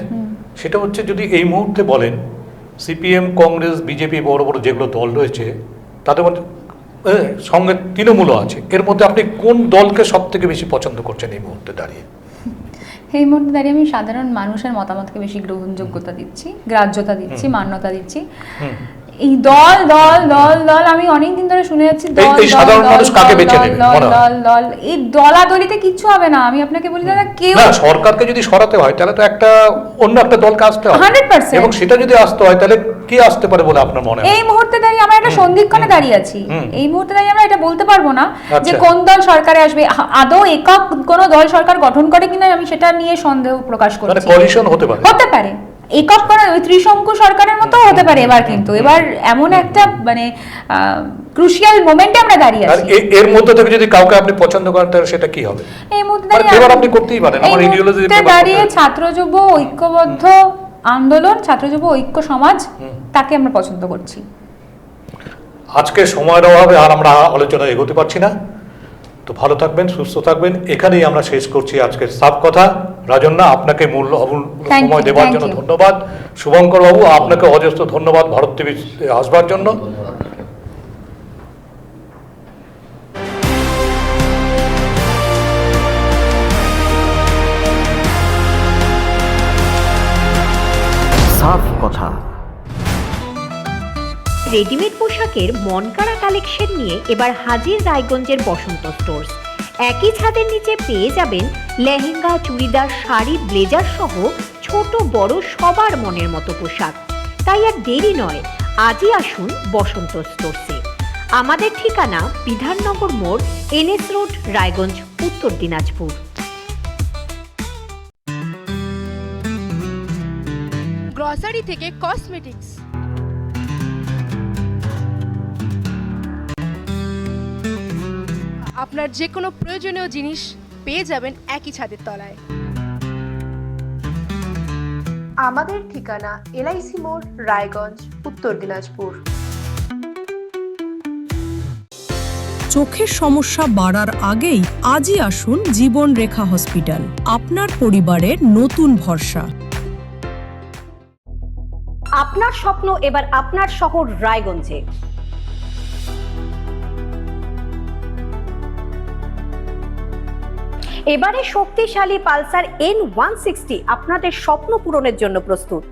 সেটা হচ্ছে যদি এই মুহূর্তে বলেন সিপিএম, কংগ্রেস, বিজেপি, বড় বড় যেগুলো দল রয়েছে তাদের মধ্যে সঙ্গে তৃণমূলও আছে, এর মধ্যে আপনি কোন দলকে সব থেকে বেশি পছন্দ করছেন এই মুহূর্তে দাঁড়িয়ে? এই মুহূর্তে দাঁড়িয়ে আমি সাধারণ মানুষের মতামতকে বেশি গ্রহণযোগ্যতা দিচ্ছি, গ্রাহ্যতা দিচ্ছি, মান্যতা দিচ্ছি। এই দল দল দল দল আমি অনেকদিন ধরে শুনে যাচ্ছি দল এই সাধারণ মানুষ কাকে বেছে নেবে মনে হয়? দল দল এই দলাদলিতে কিচ্ছু হবে না, আমি আপনাকে বলি দাদা, কেউ না, সরকারকে যদি সরাতে হয় তাহলে তো অন্য একটা দলকে আসতে হবে 100%। এবং সেটা যদি আসতে হয় তাহলে কি আসতে পারে বলে আপনার মনে হয়? এই মুহূর্তে দাঁড়িয়ে আমরা একটা সন্ধিক্ষণে দাঁড়িয়ে আছি। এই মুহূর্তে দাঁড়িয়ে আমরা এটা বলতে পারবো না যে আচ্ছা। কোন দল সরকারে আসবে। আদৌ একক কোন দল সরকার গঠন করে কিনা আমি সেটা নিয়ে সন্দেহ প্রকাশ মানে করছি। কোয়ালিশন হতে পারে। হতে পারে, একক করা ওই ত্রিশঙ্কু সরকারের মতো হতে পারে এবার, কিন্তু এবার এমন একটা মানে ক্রুশিয়াল মোমেন্টে আমরা দাঁড়িয়ে আর আছি। এর মধ্যে থেকে যদি কাউকে আপনি পছন্দ করেন তাহলে সেটা কি হবে? এই মুহূর্তে মানে দাঁড়িয়ে এবার আপনি করতেই পারেন, আমার ideology দাঁড়িয়ে ছাত্র যুব ঐক্যবদ্ধ আন্দোলন, ছাত্র যুব ঐক্য সমাজ, তাকে আমরা পছন্দ করছি। আজকে সময়ের অভাবে আর আমরা আলোচনা এগোতে পারছি না, তো ভালো থাকবেন, সুস্থ থাকবেন। এখানেই আমরা শেষ করছি আজকের সাব কথা। রাজন্যা, আপনাকে মূল্য Thank সময় you, দেওয়ার thank জন্য you. ধন্যবাদ। শুভঙ্কর বাবু, আপনাকে অজস্র ধন্যবাদ ভারত টিভি আসবার জন্য। সাফ কথা। রেডিমেড পোশাকের মনকাড়া কালেকশন নিয়ে এবার হাজির রায়গঞ্জের বসন্ত স্টোর্স। একই ছাদের নিচে পেয়ে যাবেন লেহেঙ্গা, চুড়িদার, শাড়ি, ব্লেজার সহ ছোট বড় সবার মনের মতো পোশাক। তাই আর দেরি নয়, আজই আসুন বসন্ত স্টোর্সে। আমাদের ঠিকানা বিধাননগর মোড়, NS রোড, রায়গঞ্জ, উত্তর দিনাজপুর। গ্রসারি থেকে কসমেটিক্স, আপনার যে কোনো প্রয়োজনীয় জিনিস পেয়ে যাবেন একই ছাদের তলায়। আমাদের ঠিকানা LIC মোড়, রায়গঞ্জ, উত্তর দিনাজপুর। চোখের সমস্যা বাড়ার আগেই আজই আসুন জীবন রেখা হসপিটাল, আপনার পরিবারের নতুন ভরসা। আপনার স্বপ্ন এবার আপনার শহর রায়গঞ্জে। এবারে শক্তিশালী পালসার N160 আপনাদের স্বপ্ন পূরণের জন্য প্রস্তুত।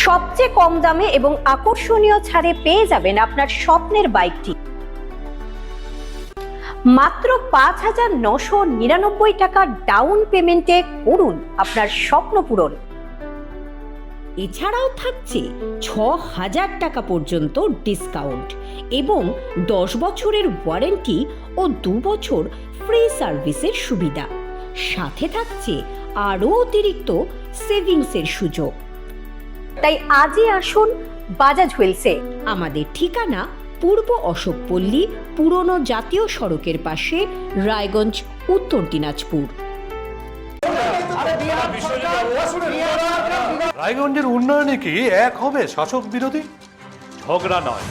সবচেয়ে কম দামে এবং আকর্ষণীয় ছাড়ে পেয়ে যাবেন আপনার স্বপ্নের বাইকটি। মাত্র 5,999 টাকা ডাউন পেমেন্টে করুন আপনার স্বপ্ন পূরণ। এছাড়াও থাকছে 6,000 টাকা পর্যন্ত ডিসকাউন্ট এবং 10 বছরের ওয়ারেন্টি ও 2 বছর ফ্রি সার্ভিসের সুবিধা। সাথে থাকছে আরও অতিরিক্ত সেভিংসের সুযোগ। তাই আজই আসুন বাজাজ হুইলসে। আমাদের ঠিকানা পূর্ব অশোকপল্লী, পুরনো জাতীয় সড়কের পাশে, রায়গঞ্জ, উত্তর দিনাজপুর। রায়গঞ্জের উন্নয়নে কি এক হবে শাসক বিরোধী? ঝগড়া নয়,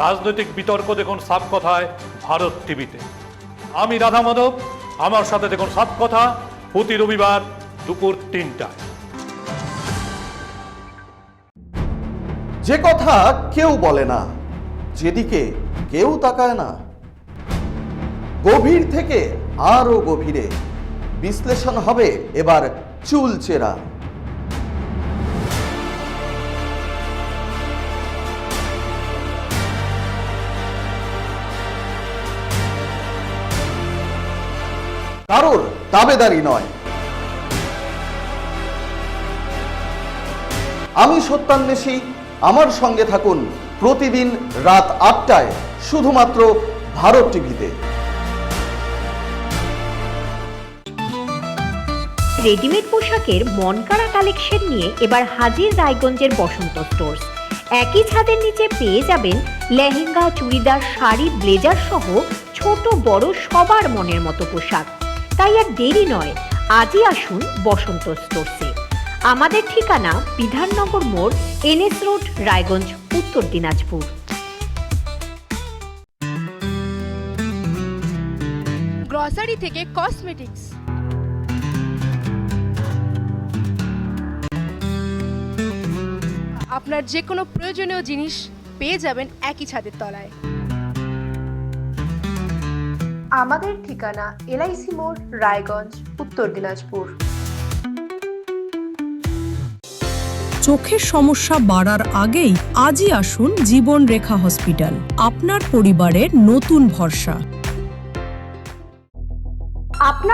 রাজনৈতিক বিতর্ক দেখুন সাব কথায় ভারত টিভিতে। আমি রাধা মাধব, আমার সাথে দেখুন সাব কথা প্রতি রবিবার দুপুর 3টায়। যে কথা কেউ বলে না, যেদিকে কেউ তাকায় না, গভীর থেকে আরো গভীরে বিশ্লেষণ হবে এবার চুলচেরা। কারোর দাবেদারি নয়। আমি সত্যান্বেষী, আমার সঙ্গে থাকুন প্রতিদিন রাত 8টায় শুধুমাত্র ভারত টিভিতে। রেডিমেড পোশাকের মনকাড়া কালেকশন নিয়ে এবার হাজির রায়গঞ্জের বসন্ত স্টোর্স। একই ছাদের নিচে পেয়ে যাবেন লেহেঙ্গা, চুড়িদার, শাড়ি, ব্লেজার সহ ছোট বড় সবার মনের মতো পোশাক। তাই আর দেরি নয়, আজই আসুন বসন্ত স্টোর্সে। আমাদের ঠিকানা বিধাননগর মোড়, NS রোড, রায়গঞ্জ, উত্তর দিনাজপুর। গ্রসারি থেকে কসমেটিক্স, আপনার যে কোনো প্রয়োজনীয় জিনিস পেয়ে যাবেন একই ছাদের তলায়। আমাদের ঠিকানা LIC মোড়, রায়গঞ্জ, উত্তর দিনাজপুর। চোখের সমস্যা বাড়ার আগেই আজই আসুন জীবন রেখা হসপিটাল, আপনার পরিবারের নতুন ভরসা। আপনার